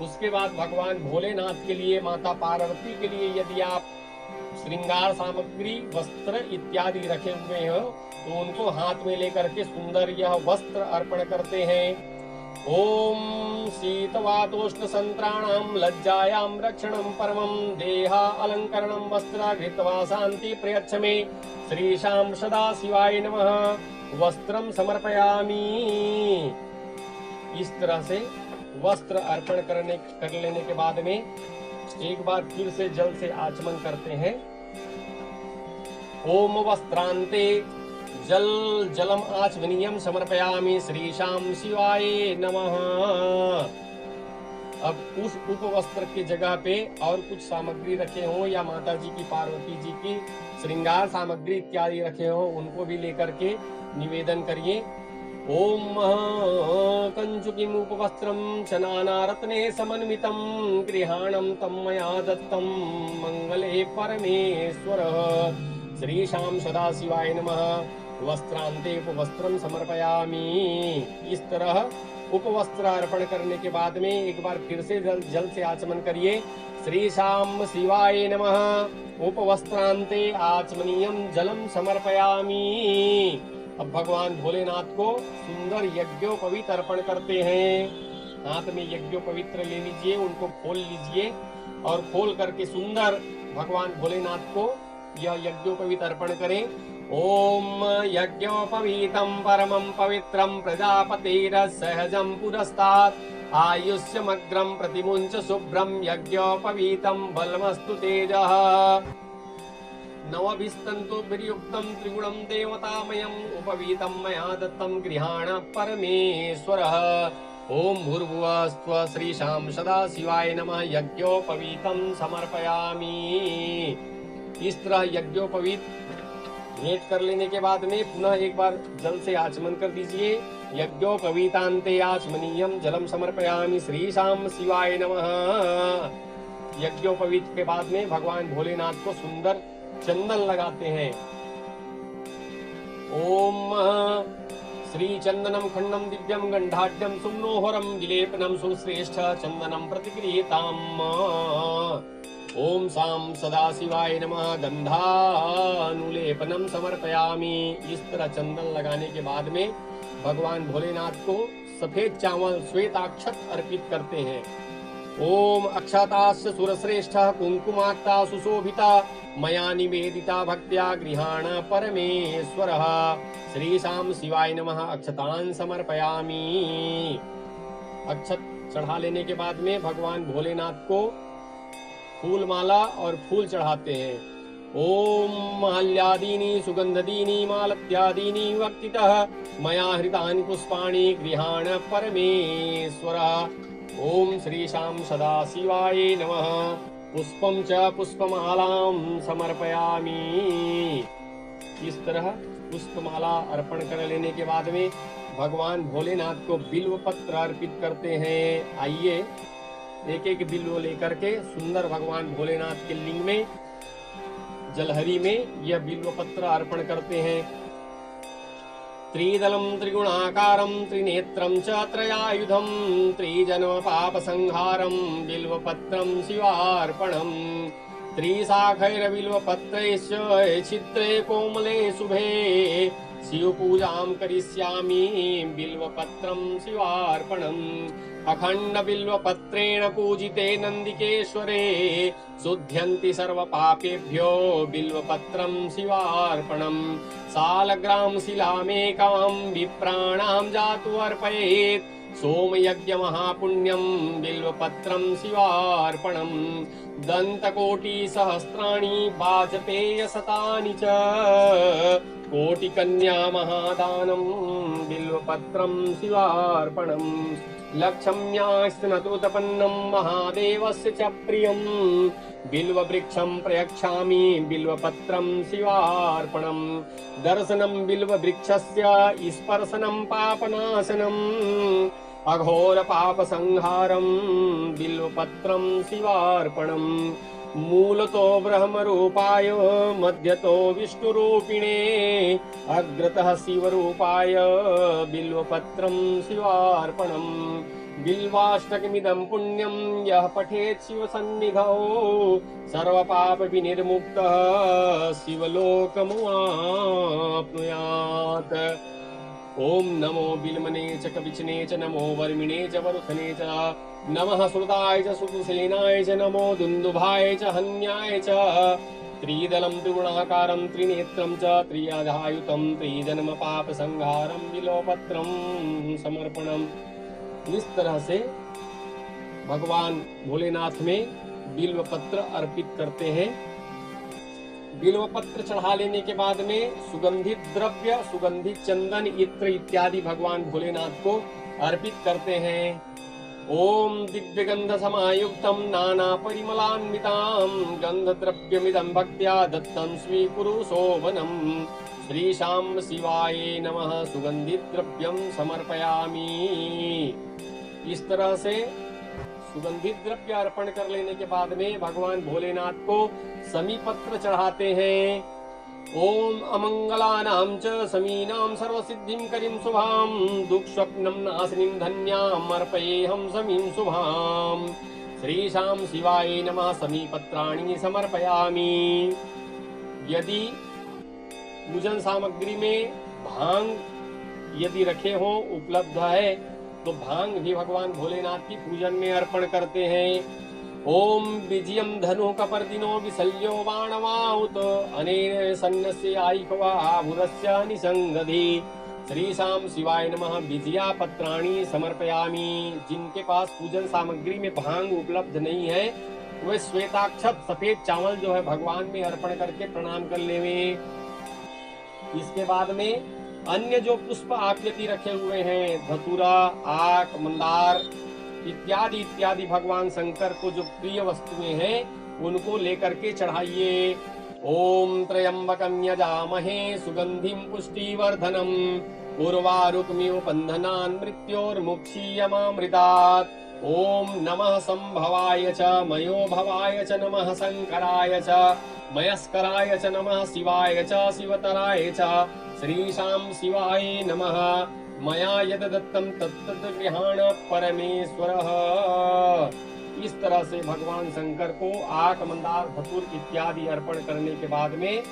उसके बाद भगवान भोलेनाथ के लिए, माता पार्वती के लिए यदि आप श्रृंगार सामग्री, वस्त्र इत्यादि रखे हुए हो तो उनको हाथ में लेकर के सुंदर यह वस्त्र अर्पण करते हैं। ओम शीतवातोष्ण संत्राणां लज्जायां रक्षणं परमं देहा अलंकरणं वस्त्र घृत्वा शांति प्रयच्छ मे श्रीशां सदा शिवाय नमः वस्त्रं समर्पयामि। इस तरह से वस्त्र अर्पण कर लेने के बाद में एक बार फिर से जल से आचमन करते हैं। ओम वस्त्रांते जलम आचमनीयम समर्पयामि श्रीशां शिवाय नमः। अब उस उपवस्त्र की जगह पे और कुछ सामग्री रखे हो या माता जी की, पार्वती जी की श्रृंगार सामग्री इत्यादि रखे हो उनको भी लेकर के निवेदन करिए। ओम कंचुकिम उपवस्त्रम चनानारत्ने समन्वितम गृहाणं तम मया दत्तम मंगले परमेश्वर श्रीशां सदाशिवाय नमः वस्त्रांते उपवस्त्रम समर्पयामि। इस तरह उपवस्त्र अर्पण करने के बाद में एक बार फिर से जल से आचमन करिए। श्रीशां शिवाय नमः उपवस्त्रांते आचमनीयम जलम समर्पयामि। अब भगवान भोलेनाथ को सुंदर यज्ञोपवीत अर्पण करते हैं। हाथ में यज्ञोपवित्र ले लीजिए, उनको खोल लीजिए और खोल करके सुंदर भगवान भोलेनाथ को यह यज्ञोपवीत अर्पण करें। ओम यज्ञोपवीतं परमं पवित्रं प्रजापतिरसहजं पुरस्तात् आयुष्यमग्रं प्रतिमुञ्च शुभ्रं यज्ञोपवीतं बलमस्तु तेजः नवभिस्तन्तुभिर्युक्तं त्रिगुणं देवतामयम् उपवीतं मया दत्तं गृहाण परमेश्वरः। ओम भूर्भुवः स्वः श्रीशां सदाशिवाय नमः यज्ञोपवीतं समर्पयामि। इस तरह यज्ञोपवीत भेंट कर लेने के बाद में पुनः एक बार जल से आचमन कर दीजिए। यज्ञोपवीतान्ते आचमनीयम जलम समर्पयामि श्रीशां शिवाय नमः। यज्ञोपवीत के बाद में भगवान भोलेनाथ को सुंदर चंदन लगाते हैं। ओम श्री चंदनम खंडम दिव्यम गंधाढ्यम सुमनोहरम विलेपनम सुश्रेष्ठ चंदनम प्रतिगृहीताम। ओम साम सदाशिवाय नमः गंधानुलेपनम समर्पयामि। इस तरह चंदन लगाने के बाद में भगवान भोलेनाथ को सफेद चावल श्वेताक्षत अर्पित करते हैं। ओम अक्षतास्य सुरश्रेष्ठः कुंकुमाक्ता सुशोभिता मया निवेदिता भक्त्या गृहाण परमेश्वरः श्रीशां शिवाय नमः अक्षतान् समर्पयामि। अक्षत चढ़ा लेने के बाद में भगवान भोलेनाथ को फूल माला और फूल चढ़ाते हैं। ओम माल्यादीनि सुगंधदीनि मालत्यादीनि वक्तितः मया हृतानि पुष्पाणि गृहाण परमेश्वरः। ओम श्रीशां सदाशिवाय नमः। पुष्पं च पुष्पमालां समर्पयामि। इस तरह पुष्पमाला अर्पण कर लेने के बाद में भगवान भोलेनाथ को बिल्व पत्र अर्पित करते हैं। आइए एक एक बिल्व लेकर के सुंदर भगवान भोलेनाथ के लिंग में जलहरी में यह बिल्व पत्र अर्पण करते हैं। त्रिदलम त्रिगुणाकारम त्रिनेत्रम च त्रयायुधम त्रिजन्म पाप संहारम बिल्व पत्रम शिवार्पणम। त्रिशाखैर्बिल्वपत्रैश्च छिद्रे कोमले शुभे शिवपूजां करिष्यामि बिल्वपत्रं शिवार्पणम्। अखण्डबिल्वपत्रेण पूजिते नन्दिकेश्वरे शुध्यन्ति सर्वपापेभ्यो बिल्वपत्रं शिवार्पणम्। सालग्रां शिलामेकां विप्राणां जातु अर्पयेत् सोमयज्ञ महापुण्यं बिल्वपत्रं शिवार्पणम्। दन्तकोटि सहस्राणि वाजपेय शतानि च कोटिकन्या महादानं बिल्वपत्रं शिवार्पणम्। लक्ष्म्यास्तनतोतपन्नं महादेवस्य च प्रियं बिल्ववृक्षं प्रयच्छामि बिल्वपत्रं शिवार्पणम्। दर्शनं बिल्ववृक्षस्य स्पर्शनं पापनाशनम् अघोर पाप संहारं बिल्वपत्रं शिवार्पणम्। मूलतो ब्रह्मरूपाय मध्यतो विष्णुरूपिणे अग्रतः शिवरूपाय बिल्वपत्रं शिवार्पणम्। बिल्वाष्टकमिदं पुण्यं यः पठेत् शिवसन्निधौ सर्वपाप विनिर्मुक्तः शिवलोकमाप्नुयात्। ओम नमो बिल्मने च कविचने च नमो वर्मिणे च वरुथने च नमः श्रुताय च श्रुतसेनाय च नमो दुन्दुभाय च हन्याय च। त्रिदलं त्रिगुणाकारं त्रिनेत्रं च त्रियाधायुतं त्रिजन्म पाप संहारं बिल्वपत्रं समर्पणम्। इस तरह से भगवान भोलेनाथ में बिल्वपत्र अर्पित करते हैं। बिल्वपत्र चढ़ा लेने के बाद में सुगंधित द्रव्य सुगंधित चंदन इत्र इत्यादि भगवान भोलेनाथ को अर्पित करते हैं। ओम दिव्य गंध समायुक्तम नाना परिमलान्वितां गंध द्रव्यमिदं भक्त्या दत्तं स्वीकुरु शोभनम्। श्रीशां शिवाय नमः सुगंधित द्रव्यं समर्पयामि। इस तरह से सुगंधित द्रव्य अर्पण कर लेने के बाद में भगवान भोलेनाथ को समीपत्र चढ़ाते हैं। ओम अमंगलानां च समीनां सर्वसिद्धिं करीं शुभां दुःस्वप्नं नाशिनीं धन्यां अर्पयेऽहं समीं शुभां। श्रीशां शिवाय नमः समीपत्राणि समर्पयामि। यदि पूजन सामग्री में भांग यदि रखे हो उपलब्ध है तो भांग भी भगवान भोलेनाथ की पूजन में अर्पण करते हैं। ओम विजयम धनु कपर्दिनो विसल्यो बाणवाहुत अनेन सन्नस्य आयिकवा आभुरस्य निसंगधि। श्रीशां शिवाय नमः विजया पत्राणि समर्पयामि। जिनके पास पूजन सामग्री में भांग उपलब्ध नहीं है वे श्वेताक्षत सफेद चावल जो है भगवान में अर्पण करके प्रणाम कर लेवे। इसके बाद में अन्य जो पुष्प आकृति रखे हुए हैं धतूरा आक मंदार इत्यादि इत्यादि भगवान शंकर को जो प्रिय वस्तुएं हैं उनको लेकर के चढ़ाइए। ओम त्र्यंबकं यजामहे सुगंधिं पुष्टिवर्धनम् उर्वारुकमिव बन्धनान् मृत्योर्मुक्षीयमामृतात्। ओम नमः संभवाय च मयो भवाय च नमः शंकराय च मयस्कराय च नमः शिवाय च शिवतराय च। श्रीशां शिवाय नमः मया यद दत्तं तत्तत् गृहाण परमेश्वरः। इस तरह से भगवान शंकर को आक मंदार धतूर इत्यादि अर्पण करने के बाद में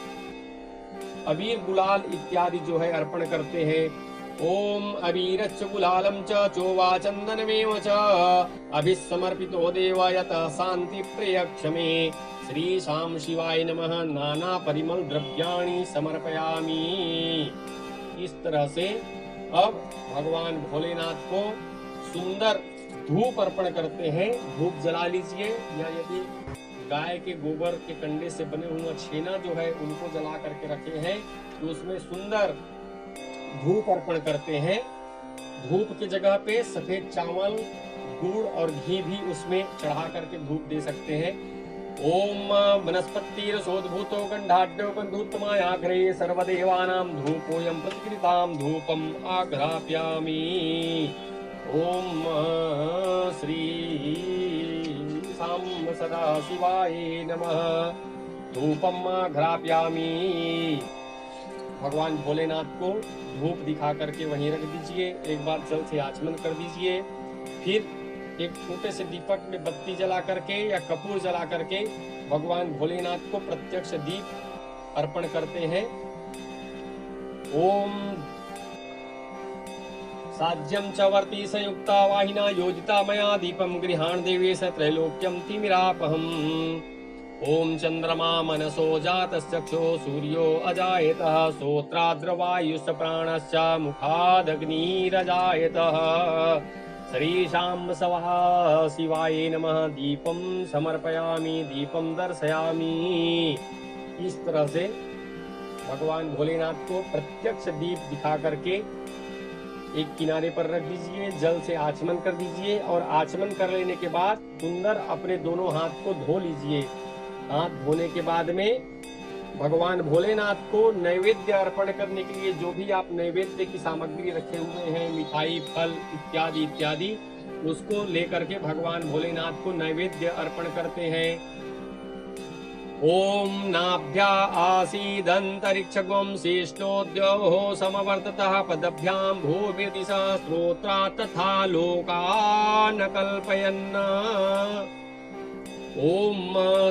अबीर गुलाल इत्यादि जो है अर्पण करते हैं। ओम अबीरच्च गुलालम च चोवा चंदनमेव च अभिसमर्पितो देव यतः शांति प्रियक्षमे। श्रीशां शिवाय नमः नाना परिमल द्रव्याणि समर्पयामि। इस तरह से अब भगवान भोलेनाथ को सुंदर धूप अर्पण करते हैं। धूप जला लीजिए या यदि गाय के गोबर के कंडे से बने हुआ छेना जो है उनको जला करके रखे हैं, तो उसमें सुंदर धूप अर्पण करते हैं। धूप की जगह पे सफेद चावल, गुड़ और घी भी उसमें चढ़ा करके धूप दे सकते हैं। ओम वनस्पतिरसोद्भूतो गंधाढ्यो बन्धुत्तमायाग्रे सर्वदेवानां धूपोऽयं प्रतिकृतां धूपम् आघ्रापयामि। ओम श्री सांब सदाशिवाय नमः धूपम् आघ्रापयामि। भगवान भोलेनाथ को धूप दिखा करके वहीं रख दीजिए। एक बार जल से आचमन कर दीजिए। फिर एक छोटे से दीपक में बत्ती जला करके या कपूर जला करके भगवान भोलेनाथ को प्रत्यक्ष दीप अर्पण करते हैं। ओम साज्यम च वर्ती संयुक्ता वाहिना योजिता मया दीपम गृहाण देवेश त्रैलोक्यम तिमिरापहम्। ओम चंद्रमा मनसो जातश्चक्षो सूर्यो अजायतः श्रोत्राद्रवायुश्च प्राणश्च मुखादग्निरजायतः। श्री शांब शिवाय नमः दीपम समर्पयामि दीपम दर्शयामि। इस तरह से भगवान भोलेनाथ को प्रत्यक्ष दीप दिखा करके एक किनारे पर रख दीजिए, जल से आचमन कर दीजिए और आचमन कर लेने के बाद सुंदर अपने दोनों हाथ को धो लीजिए। हाथ धोने के बाद में भगवान भोलेनाथ को नैवेद्य अर्पण करने के लिए जो भी आप नैवेद्य की सामग्री रखे हुए हैं, मिठाई, फल इत्यादि इत्यादि, उसको लेकर के भगवान भोलेनाथ को नैवेद्य अर्पण करते हैं। ओम नाभ्या आसीदंतरिक्षगम शिष्टोद्योः समवर्ततः पदभ्यां भूमिर्दिशा स्त्रोत्रा तथा लोकान् कल्पयन्। ओम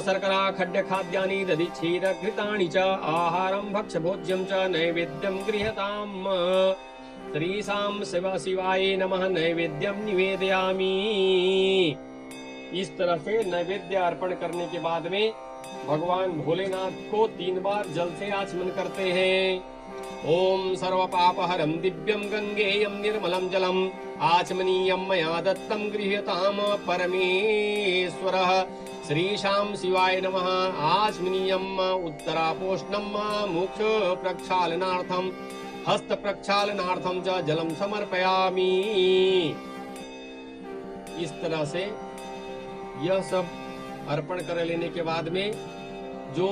शर्करा खड्य खाद्यानि दधि क्षीर घृतानि च आहारं भक्ष्य भोज्यं च नैवेद्यं गृह्यताम्। श्री सांब शिवाय नमः नैवेद्यं निवेदयामि। इस तरह से नैवेद्य अर्पण करने के बाद में भगवान भोलेनाथ को 3 बार जल से आचमन करते हैं। ओम सर्वपापहरं दिव्यं गंगेयं निर्मलं जलम् आचमनीयं मया दत्तं गृह्यताम् परमेश्वरः। श्री शांब शिवाय नमः आचमनीयम् उत्तरापोष्णं मुख प्रक्षालनार्थं हस्त प्रक्षालनार्थं च जलं समर्पयामि। इस तरह से यह सब अर्पण कर लेने के बाद में जो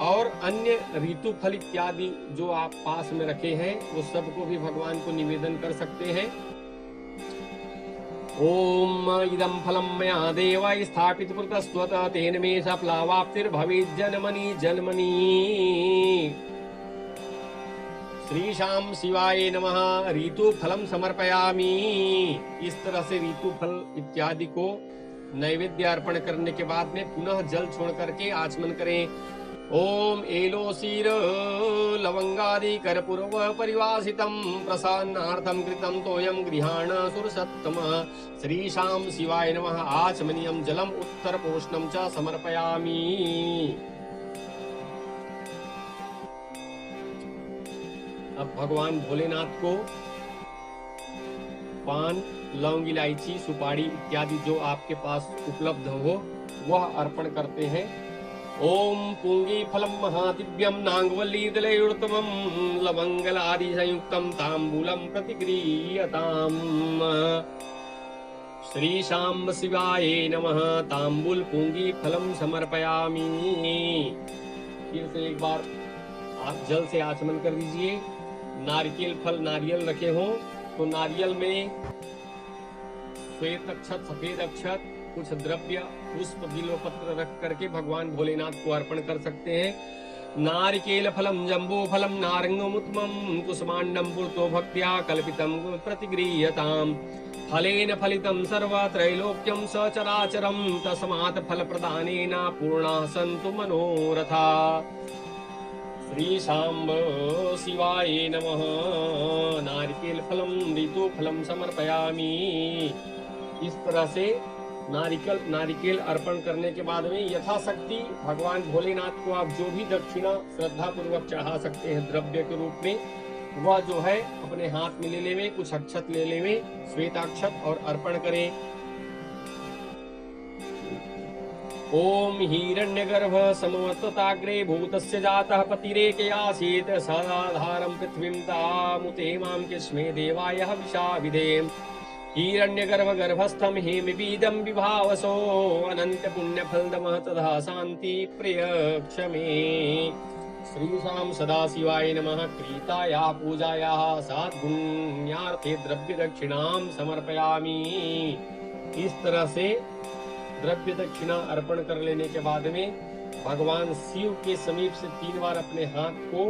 और अन्य ऋतु फल इत्यादि जो आप पास में रखे हैं वो सबको भी भगवान को निवेदन कर सकते हैं। ओम इदं फलं मया देव स्थापित पुरतस्त्वत तेन मे सफलावाप्तिर्भवेत् जन्मनि जन्मनि। श्री शांब शिवाय नमः ऋतु फलम समर्पयामि। इस तरह से ऋतु फल इत्यादि को नैवेद्य अर्पण करने के बाद में पुनः जल छोड़ करके आचमन करें। ओम एलोसीर लवंगादि कर्पूरव परिवासितं प्रसान्नार्थं कृतं तोयं गृहाण सुरसत्तम। श्री शांब शिवाय नमः आचमनीयं जलम उत्तरपोष्णं च समर्पयामि। अब भगवान भोलेनाथ को पान, लौंग, इलायची, सुपारी इत्यादि जो आपके पास उपलब्ध हो वह अर्पण करते हैं। ओम पुंगी फलम महादिव्यम नांगवल्लीदलयोत्तमं लवंगलादि संयुक्तं तांबूलम प्रतिगृह्यताम्। श्री शांब शिवाय नमः तांबूल पुंगी फलम समर्पयामि। फिर से एक बार आप जल से आचमन कर दीजिए। नारिकेल फल, नारियल रखे हों तो नारियल में श्वेत अक्षत, सफेद अक्षत, कुछ द्रव्य, पुष्प, बिल्वपत्र रख करके भगवान भोलेनाथ को अर्पण कर सकते हैं। नारिकेल फलम जम्बो फलम नारंगमुत्तमं कुसुमांडं पुरतो भक्त्या कल्पितं प्रतिगृह्यताम्। फलेन फलितं सर्वत्रैलोक्यं सचराचरं तस्मात् फलप्रदानेन पूर्णाः सन्तु मनोरथा। श्री शांब शिवाय नमः नारिकेल फलम ऋतु फलम समर्पयामि। इस तरह से नारिकेल अर्पण करने के बाद में यथाशक्ति भगवान भोलेनाथ को आप जो भी दक्षिणा श्रद्धा पूर्वक चढ़ा सकते हैं द्रव्य के रूप में, वह जो है अपने हाथ में ले लेवे, कुछ अक्षत ले लेवे, श्वेताक्षत, और अर्पण करें। ओम हिरण्यगर्भ समवर्तताग्रे भूतस्य जातः पतिरेके आसीत् सदाधारं पृथ्वीं तामुते मां किस्मे देवाय हविषा विधेम। हिरण्यगर्भ गर्भस्थं हेमबीजं विभावसो अनंत पुण्यफलदमः तथा शांति प्रिय क्षमे। श्रीशां सदाशिवाय नमः। क्रीतायाः पूजायाः साद्गुण्यार्थे द्रव्य दक्षिणां समर्पयामि। इस तरह से द्रव्य दक्षिणा अर्पण कर लेने के बाद में भगवान शिव के समीप से 3 बार अपने हाथ को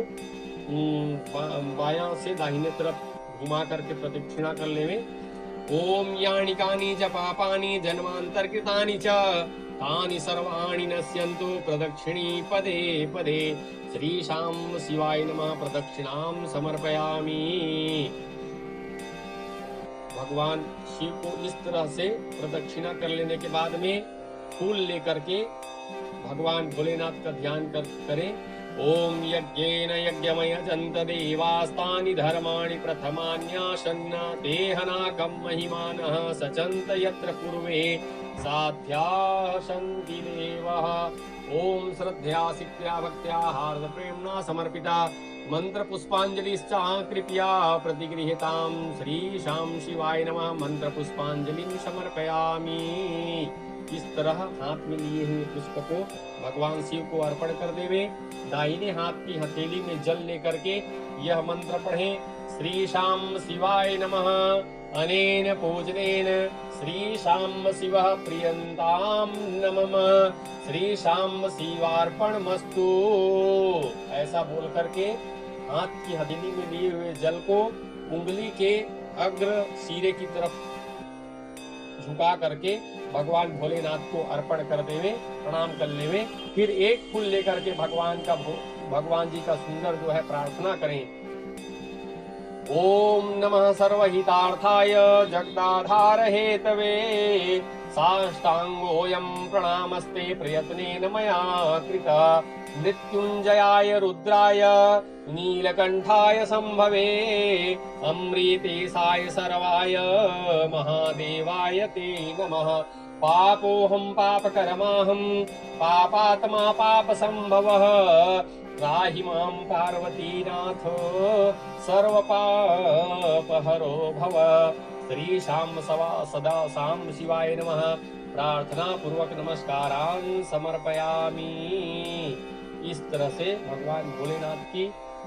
बायां से दाहिने तरफ घुमा करके प्रदक्षिणा कर लेवे। ओम यानि कानि च पापानि जन्मांतरकृतानि च तानि सर्वाणि नश्यन्तु प्रदक्षिणी पदे पदे। श्रीशां शिवाय नमः। प्रदक्षिणां समर्पयामि। भगवान शिव को इस तरह से प्रदक्षिणा कर लेने के बाद में फूल लेकर के भगवान भोलेनाथ का ध्यान करें। ओम यज्ञेन यज्ञमयजन्त देवास्तानि धर्माणि प्रथमान्यासन्न देहनाकं महिमानः सचन्त यत्र पूर्वे साध्याः सन्ति देवः। ओम श्रद्धया सिक्त्या भक्त्या हार्दप्रेम्णा समर्पिता मंत्र पुष्पांजलिश्च कृपया प्रतिगृहीतां। श्रीशां शिवाय नमः। मंत्र पुष्पांजलिं समर्पयामि। इस तरह हाथ में लिए हुए पुष्प को भगवान शिव को अर्पण कर देवे। दाहिने हाथ की हथेली में जल लेकर के यह मंत्र पढ़ें। श्रीशां शिवाय नमः। अनेन पूजनेन श्रीशां शिवः प्रियंतां नमः। श्रीशां शिवार्पणमस्तु। ऐसा बोल करके हाथ की हथेली में लिए हुए जल को उंगली के अग्र सिरे की तरफ झुका करके भगवान भोलेनाथ को अर्पण कर देवे, प्रणाम कर लेवे। फिर एक फूल लेकर के भगवान जी का सुंदर जो है प्रार्थना करें। ओम नमः सर्वहितार्थाय जगदाधार हेतवे साष्टांगोऽयं प्रणामस्ते प्रयत्नेन मया कृतः। मृत्युंजयाय रुद्राय नीलकंठाय संभवे अमृतेशाय सर्वाय महादेवाय ते नमः। पापोऽहं पापकर्माहं पापात्मा पापसंभवः त्राहि मां पार्वतीनाथ सर्वपापहरो भव। श्रीशां सदा शां शिवाय नमः। प्रार्थना पूर्वक नमस्कारान् समर्पयामि। इस तरह से भगवान भोलेनाथ की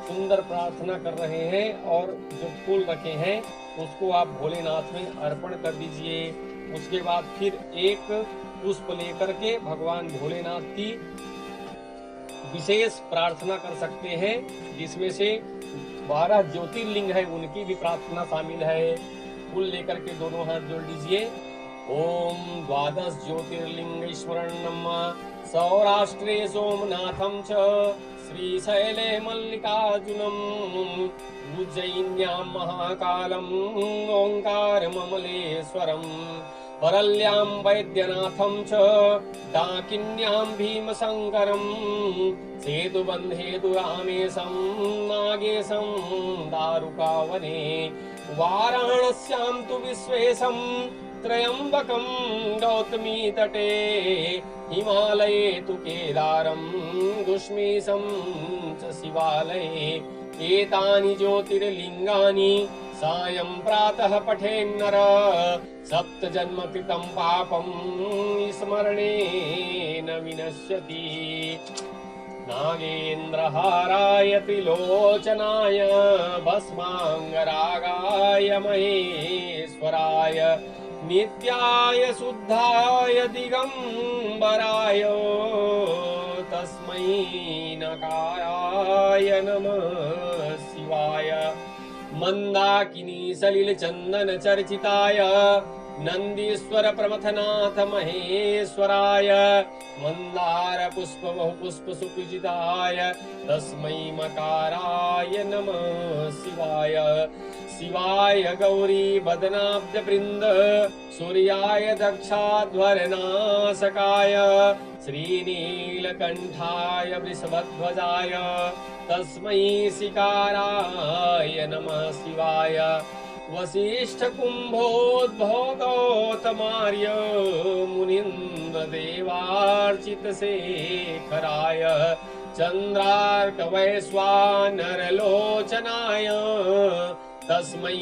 सुंदर प्रार्थना कर रहे हैं और जो फूल रखे हैं उसको आप भोलेनाथ में अर्पण कर दीजिए। उसके बाद फिर एक पुष्प लेकर के भगवान भोलेनाथ की विशेष प्रार्थना कर सकते हैं, जिसमें से 12 ज्योतिर्लिंग है उनकी भी प्रार्थना शामिल है। फूल लेकर के दोनों हाथ जोड़ लीजिए। ओम 12 ज्योतिर्लिंग स्मरणम सौराष्ट्रे सोमनाथं च श्रीशैले मल्लिकार्जुनम् उज्जयिन्यां महाकालम् ओंकारममलेश्वरम् परल्यां वैद्यनाथं च डाकिन्यां भीमशंकरम् सेतुबन्धे तु रामेशं नागेशं दारुकावने वाराणस्यां तु विश्वेशं त्र्यंबकं गौतमी तटे हिमालये तु केदारं गुष्मीशं च शिवालये। एतानि ज्योतिर्लिंगानि सायं प्रातः पठेन्नर सप्तजन्म कृतं पापं स्मरणेन विनश्यति। नागेन्द्रहाराय त्रिलोचनाय भस्मांगरागाय महेश्वराय नित्याय शुद्धाय दिगंबराय तस्मै नकाराय नमः शिवाय। मंदाकिनी सलिल चंदन चर्चिताय नंदीश्वर प्रमथनाथ महेश्वराय मंदार पुष्प बहु पुष्प सुपूजिताय तस्मै मकाराय नमः शिवाय। शिवाय गौरी बदनाब्ज वृंद सूर्याय दक्षाध्वरनाशकाय श्रीनीलकंठाय वृषभध्वजाय तस्मै शिकाराय नमः शिवाय। वसिष्ठ कुंभोद्भव गौतमार्य मुनीन्द्र देवार्चित शेखराय चंद्रार्क वैश्वानर लोचनाय तस्मै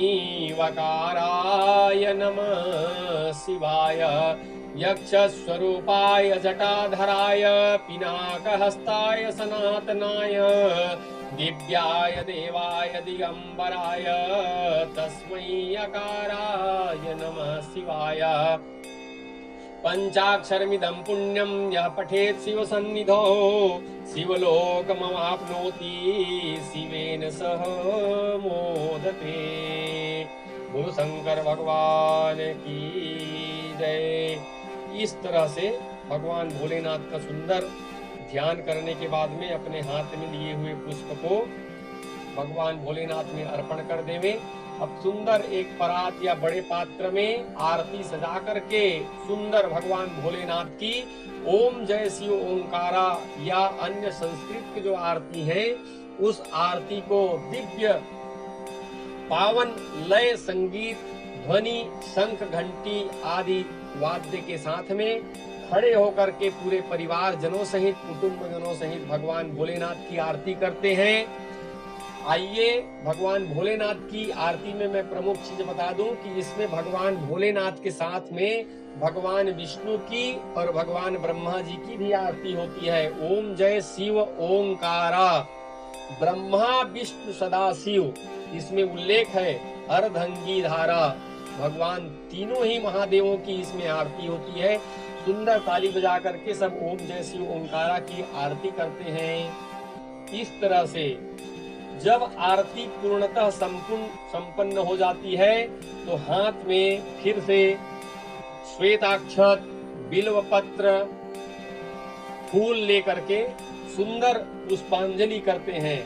वकाराय नमः शिवाय यक्षस्वरूपाय जटाधराय पिनाकहस्ताय सनातनाय दिव्याय देवाय दिगंबराय तस्मै अकाराय नमः शिवाय पंचाक्षरमिदं पुण्यं यः पठेत् शिव सन्निधौ शिवलोकमवाप्नोति शिवेन सह मोदते। गुरु शंकर भगवान की जय। इस तरह से भगवान भोलेनाथ का सुंदर ध्यान करने के बाद में अपने हाथ में लिए हुए पुष्प को भगवान भोलेनाथ में अर्पण कर देवे। अब सुंदर एक परात या बड़े पात्र में आरती सजा करके सुंदर भगवान भोलेनाथ की ओम जय शिव ओंकारा या अन्य संस्कृत की जो आरती है उस आरती को दिव्य पावन लय संगीत ध्वनि शंख घंटी आदि वाद्य के साथ में खड़े होकर के पूरे परिवार जनों सहित कुटुंब जनों सहित भगवान भोलेनाथ की आरती करते हैं। आइए भगवान भोलेनाथ की आरती में मैं प्रमुख चीज बता दूं कि इसमें भगवान भोलेनाथ के साथ में भगवान विष्णु की और भगवान ब्रह्मा जी की भी आरती होती है। ओम जय शिव ओंकारा ब्रह्मा विष्णु सदाशिव इसमें उल्लेख है। अर्धंगी धारा भगवान तीनों ही महादेवों की इसमें आरती होती है। सुंदर ताली बजा करके सब ओम जय शिव ओंकारा की आरती करते हैं। इस तरह से जब आरती पूर्णतः संपन्न हो जाती है तो हाथ में फिर से श्वेताक्षत बिल्व पत्र फूल लेकर के सुंदर पुष्पांजलि करते हैं।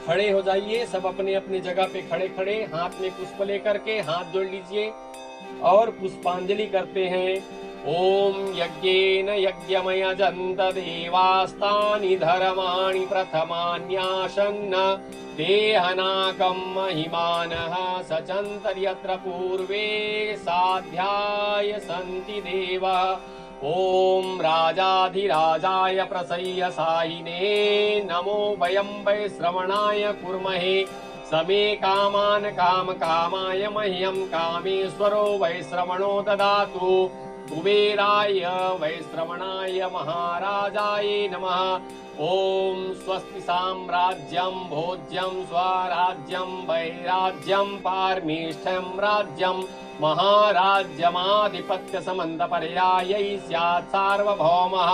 खड़े हो जाइए सब अपने अपने जगह पे खड़े खड़े हाथ में पुष्प लेकर के हाथ जोड़ लीजिए और पुष्पांजलि करते हैं। ओम यज्ञेन यज्ञमयजन्त देवास्तानि धर्माणि प्रथमान्यासन्न देहनाकं महिमानः सचन्तर्यत्र पूर्वे साध्याय सन्ति देवा। ओम राजाधिराजाय प्रसह्य सायिने नमो वयं वै श्रवणाय कुर्महे समे कामान काम कामाय मह्यं कामेश्वरो वै श्रवणो ददातु। कुबेराय वैश्रवणाय महाराजाय नमः। ओम स्वस्ति साम्राज्यं भोज्यं स्वराज्यं वैराज्यं पारमेष्ठ्यं राज्यं महाराज्यमाधिपत्य समन्त पर्यायै स्यात् सार्वभौमः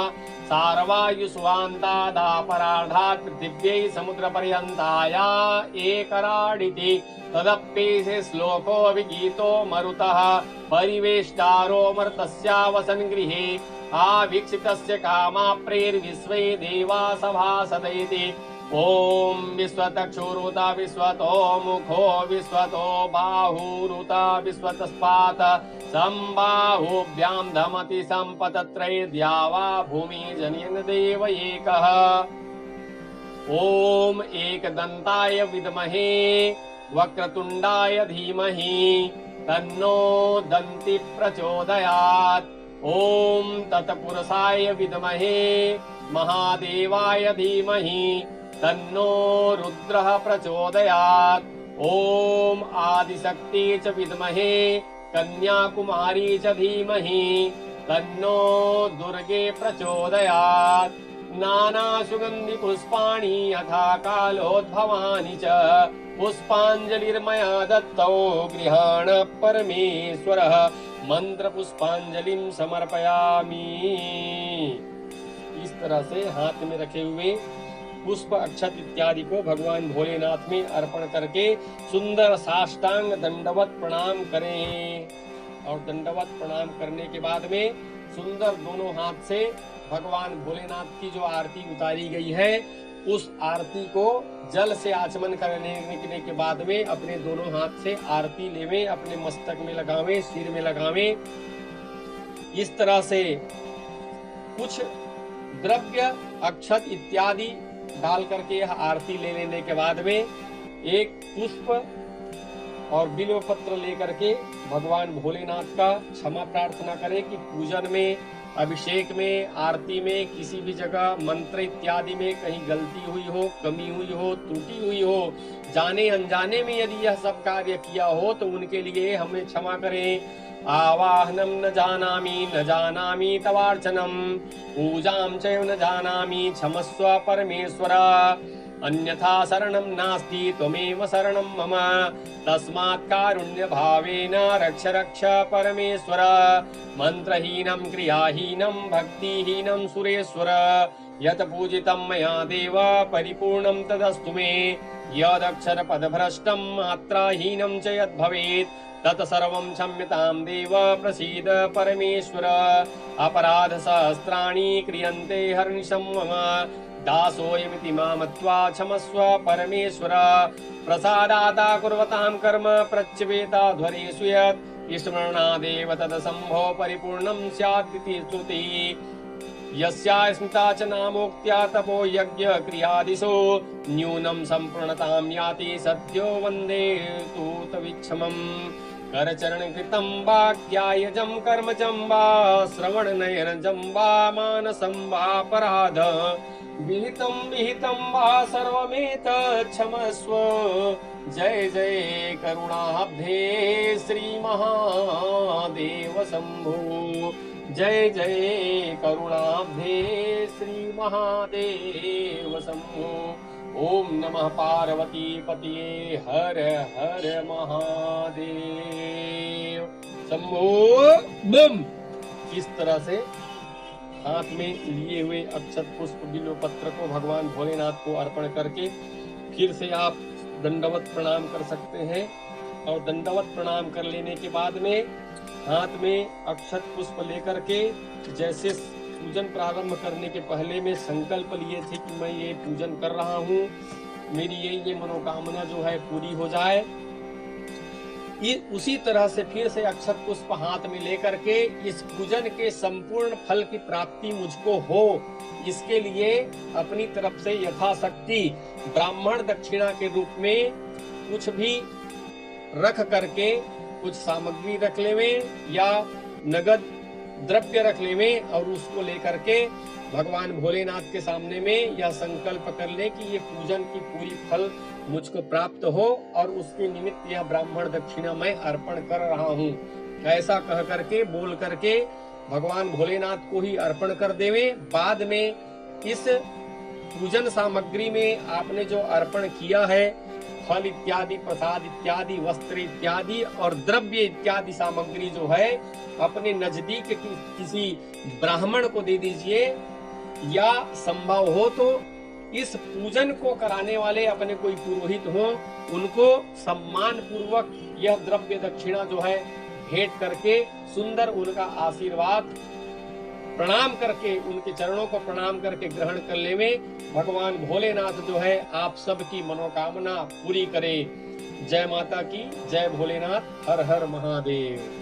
सार्वायुष्वान्तादापराधात् पृथिव्यै समुद्रपर्यन्ताया एकराडिति तदप्येषे श्लोको विगीतो मरुतः परिवेष्टारो मर्तस्यावसन् गृहे आवीक्षितस्य कामाप्रेर्विश्वे देवा सभासदैति। ओम विश्वतक्षुरुत विश्वतो मुखो विश्वतो बाहुरुत विश्वतस्पात संबाहुभ्यां धमति संपतत्रैर्द्यावा भूमि जनयन् देव एकः। ओम एकदन्ताय विद्महे वक्रतुंडाय धीमहि तन्नो दन्ति प्रचोदयात्। ओम तत्पुरुषाय विद्महे महादेवाय धीमहि तन्नो रुद्रः प्रचोदयात्। ओम आदिशक्ति च विद्महे कन्याकुमारी च धीमहि तन्नो दुर्गे प्रचोदयात्। नाना सुगंधि पुष्पाणि यथा कालोद्भवानि च पुष्पांजलिर्मया दत्तौ गृहाण परमेश्वरः मंत्र पुष्पांजलिं समर्पयामि। इस तरह से हाथ में रखे हुए पुष्प अक्षत इत्यादि को भगवान भोलेनाथ में अर्पण करके सुंदर साष्टांग दंडवत प्रणाम करें और दंडवत प्रणाम करने के बाद में सुंदर दोनों हाथ से भगवान भोलेनाथ की जो आरती उतारी गई है उस आरती को जल से आचमन करने के बाद में अपने दोनों हाथ से आरती लेवे अपने मस्तक में लगावे सिर में लगावे। इस तरह से कुछ द्रव्य अक्षत इत्यादि डाल करके यह आरती ले लेने के बाद में एक पुष्प और बिल्व पत्र लेकर के भगवान भोलेनाथ का क्षमा प्रार्थना करें कि पूजन में, अभिषेक में, आरती में, किसी भी जगह मंत्र इत्यादि में कहीं गलती हुई हो, कमी हुई हो, त्रुटि हुई हो, जाने अनजाने में यदि यह सब कार्य किया हो तो उनके लिए हमें क्षमा करें। आवाहनम न जानामि तवार्चनम, पूजाम चैव न जानामि क्षमस्व परमेश्वर, अन्यथा शरणं नास्ति त्वमेव शरणं मम, तस्मात् कारुण्य भावेन रक्ष रक्ष परमेश्वर, मंत्रहीनं क्रियाहीनं भक्तिहीनं सुरेश्वर, यत् पूजितं मया देव परिपूर्णं तदस्तु मे, यदक्षर पदभ्रष्टं मात्राहीनं च यद्भवेत् तत्सर्वं क्षम्यतां देव प्रसीद परमेश्वर, अपराध सहस्राणि क्रियन्ते हर्निशं मम, दासोऽयमिति मामत्वा क्षमस्व परमेश्वर, प्रसादाता कुर्वतां कर्म प्रच्यवेताध्वरेषु यत् स्मरणादेव तदसम्भो परिपूर्णं स्यादिति स्तुतिः। यस्या स्मृता च नामोक्त्या तपो यज्ञ क्रियादिषु न्यूनं सम्पूर्णतां याति सद्यो वन्दे तूतवीक्षमम्, करचरण कृतं वा ज्ञायजं कर्मजं वा श्रवणनयनजं वा मानसं वा पराध विहितं वा सर्वमेतत् क्षमस्व, जय जय करुणाब्धे श्री महादेव शंभो, जय जय करुणाब्धे श्री महादेव शंभो। ओम नमः पार्वती पतिये हर हर महादेव शंभो बम। इस तरह से हाथ में लिए हुए अक्षत पुष्प बिल्व पत्र को भगवान भोलेनाथ को अर्पण करके फिर से आप दंडवत प्रणाम कर सकते हैं। और दंडवत प्रणाम कर लेने के बाद में हाथ में अक्षत पुष्प लेकर के जैसे पूजन प्रारंभ करने के पहले में संकल्प लिए थे कि मैं ये पूजन कर रहा हूँ, मेरी ये मनोकामना जो है पूरी हो जाए, ये उसी तरह से फिर से अक्षत पुष्प हाथ में लेकर के इस पूजन के संपूर्ण फल की प्राप्ति मुझको हो, इसके लिए अपनी तरफ से यथाशक्ति ब्राह्मण दक्षिणा के रूप में कुछ भी रख करके, कुछ सामग्री रख लेवे या नगद द्रव्य रख लेवे और उसको लेकर के भगवान भोलेनाथ के सामने में यह संकल्प कर ले कि ये पूजन की पूरी फल मुझको प्राप्त हो और उसके निमित्त यह ब्राह्मण दक्षिणा मैं अर्पण कर रहा हूँ। ऐसा कह करके बोल करके भगवान भोलेनाथ को ही अर्पण कर देवे। बाद में इस पूजन सामग्री में आपने जो अर्पण किया है, फल इत्यादि, प्रसाद इत्यादि, वस्त्र इत्यादि और द्रव्य इत्यादि सामग्री जो है अपने नजदीक किसी ब्राह्मण को दे दीजिए, या संभव हो तो इस पूजन को कराने वाले अपने कोई पुरोहित हो, उनको सम्मान पूर्वक यह द्रव्य दक्षिणा जो है भेंट करके सुंदर उनका आशीर्वाद प्रणाम करके, उनके चरणों को प्रणाम करके ग्रहण कर लेवे। भगवान भोलेनाथ जो है आप सबकी मनोकामना पूरी करे। जय माता की, जय भोलेनाथ, हर हर महादेव।